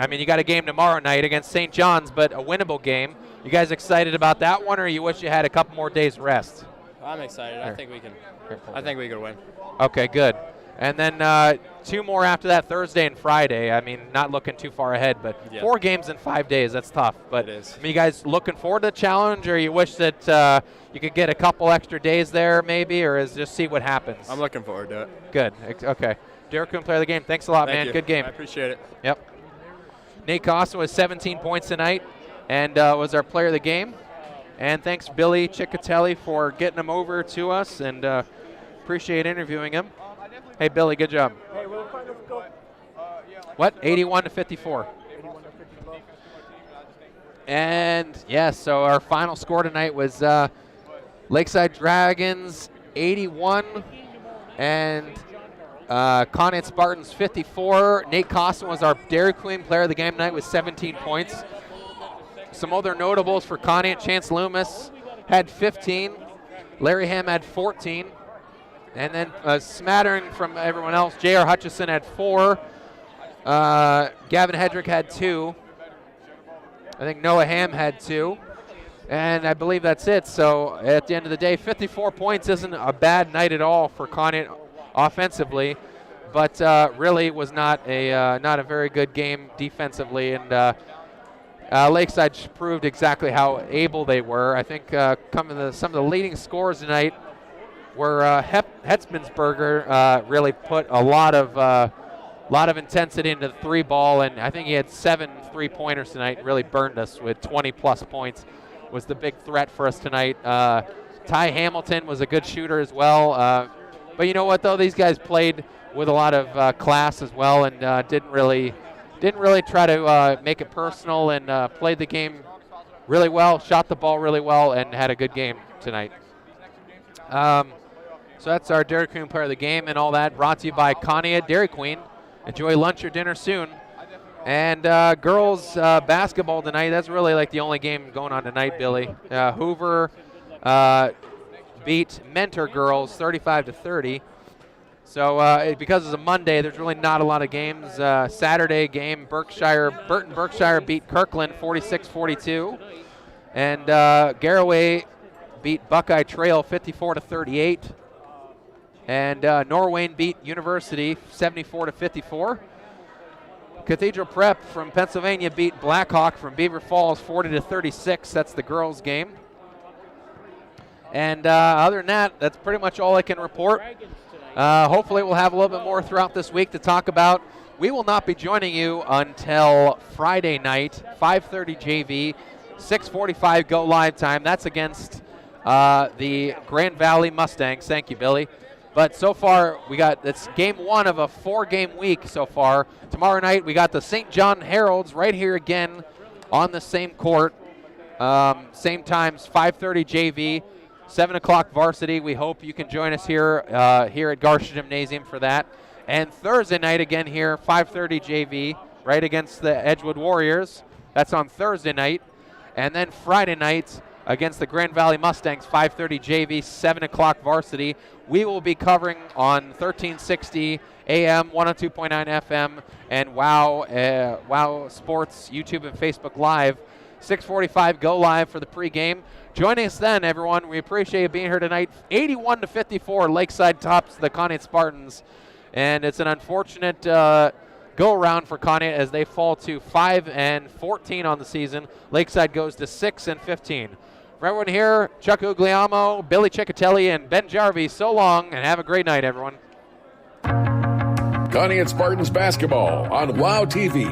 mean, you got a game tomorrow night against St. John's, but a winnable game. You guys excited about that one, or you wish you had a couple more days rest? I'm excited. Here. I think we can. I think we could win. Okay, good. And then 2 more after that, Thursday and Friday. I mean, not looking too far ahead, but Yeah. 4 games in 5 days, that's tough. But It is. I mean, you guys looking forward to the challenge, or you wish that you could get a couple extra days there maybe, or is just see what happens? I'm looking forward to it. Good. Okay. Derek Kuhn, player of the game. Thanks a lot, Thank man. you. Good game. I appreciate it. Yep. Nate Costa was 17 points tonight and was our player of the game. And thanks, Billy Ciccatelli, for getting him over to us, and appreciate interviewing him. Hey, Billy, good job. Hey, we'll kind of go. What? 81 to 54. And yes, so our final score tonight was Lakeside Dragons 81 and Conneaut Spartans 54. Nate Costin was our Dairy Queen player of the game tonight with 17 points. Some other notables for Conneaut: Chance Loomis had 15. Larry Ham had 14. And then a smattering from everyone else. J.R. Hutchison had 4. Gavin Hedrick had 2. I think Noah Ham had 2. And I believe that's it. So at the end of the day, 54 points isn't a bad night at all for Conneaut offensively, but really was not a very good game defensively. And Lakeside proved exactly how able they were. I think some of the leading scorers tonight were Hetzmansberger really put a lot of intensity into the 3 ball, and I think he had 7 3-pointers tonight and really burned us with 20-plus points. Was the big threat for us tonight. Ty Hamilton was a good shooter as well. But you know what, though? These guys played with a lot of class as well, and didn't really try to make it personal, and played the game really well, shot the ball really well, and had a good game tonight. So that's our Dairy Queen player of the game and all that, brought to you by Conneaut Dairy Queen. Enjoy lunch or dinner soon. And girls basketball tonight, that's really like the only game going on tonight, Billy. Hoover beat Mentor girls 35-30. So because it's a Monday, there's really not a lot of games. Saturday game, Burton Berkshire beat Kirkland 46-42. And Garraway beat Buckeye Trail 54-38. And Norwayne beat University 74-54. Cathedral Prep from Pennsylvania beat Blackhawk from Beaver Falls 40-36. That's the girls' game. And other than that, that's pretty much all I can report. Hopefully we'll have a little bit more throughout this week to talk about. We will not be joining you until Friday night, 5:30 JV, 6:45 go live time. That's against the Grand Valley Mustangs. Thank you, Billy. But so far, it's game 1 of a 4-game week so far. Tomorrow night, we got the St. John Heralds right here again on the same court. Same times, 5:30 JV, 7 o'clock varsity. We hope you can join us here at Garsha Gymnasium for that. And Thursday night again here, 5:30 JV, right against the Edgewood Warriors. That's on Thursday night. And then Friday night against the Grand Valley Mustangs, 5:30 JV, 7 o'clock varsity. We will be covering on 1360 AM, 102.9 FM, and WOW Sports, YouTube and Facebook Live. 6:45 go live for the pregame. Joining us then, everyone. We appreciate you being here tonight. 81-54, Lakeside tops the Conneaut Spartans. And it's an unfortunate go-around for Conneaut as they fall to 5-14 on the season. Lakeside goes to 6-15. For everyone here, Chuck Ugliamo, Billy Ciccatelli, and Ben Jarvie, so long, and have a great night, everyone. Conneaut Spartans basketball on WOW TV,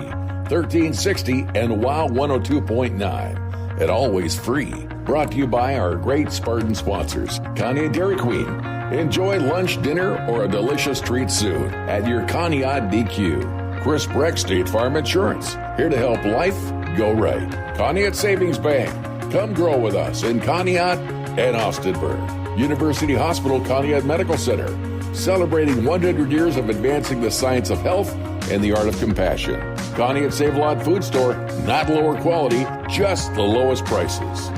1360 and WOW 102.9. And always free. Brought to you by our great Spartan sponsors, Conneaut Dairy Queen. Enjoy lunch, dinner, or a delicious treat soon at your Conneaut DQ. Chris Breck State Farm Insurance, here to help life go right. Conneaut Savings Bank, come grow with us in Conneaut and Austinburg. University Hospital Conneaut Medical Center, celebrating 100 years of advancing the science of health and the art of compassion. Conneaut Save-A-Lot Food Store, not lower quality, just the lowest prices.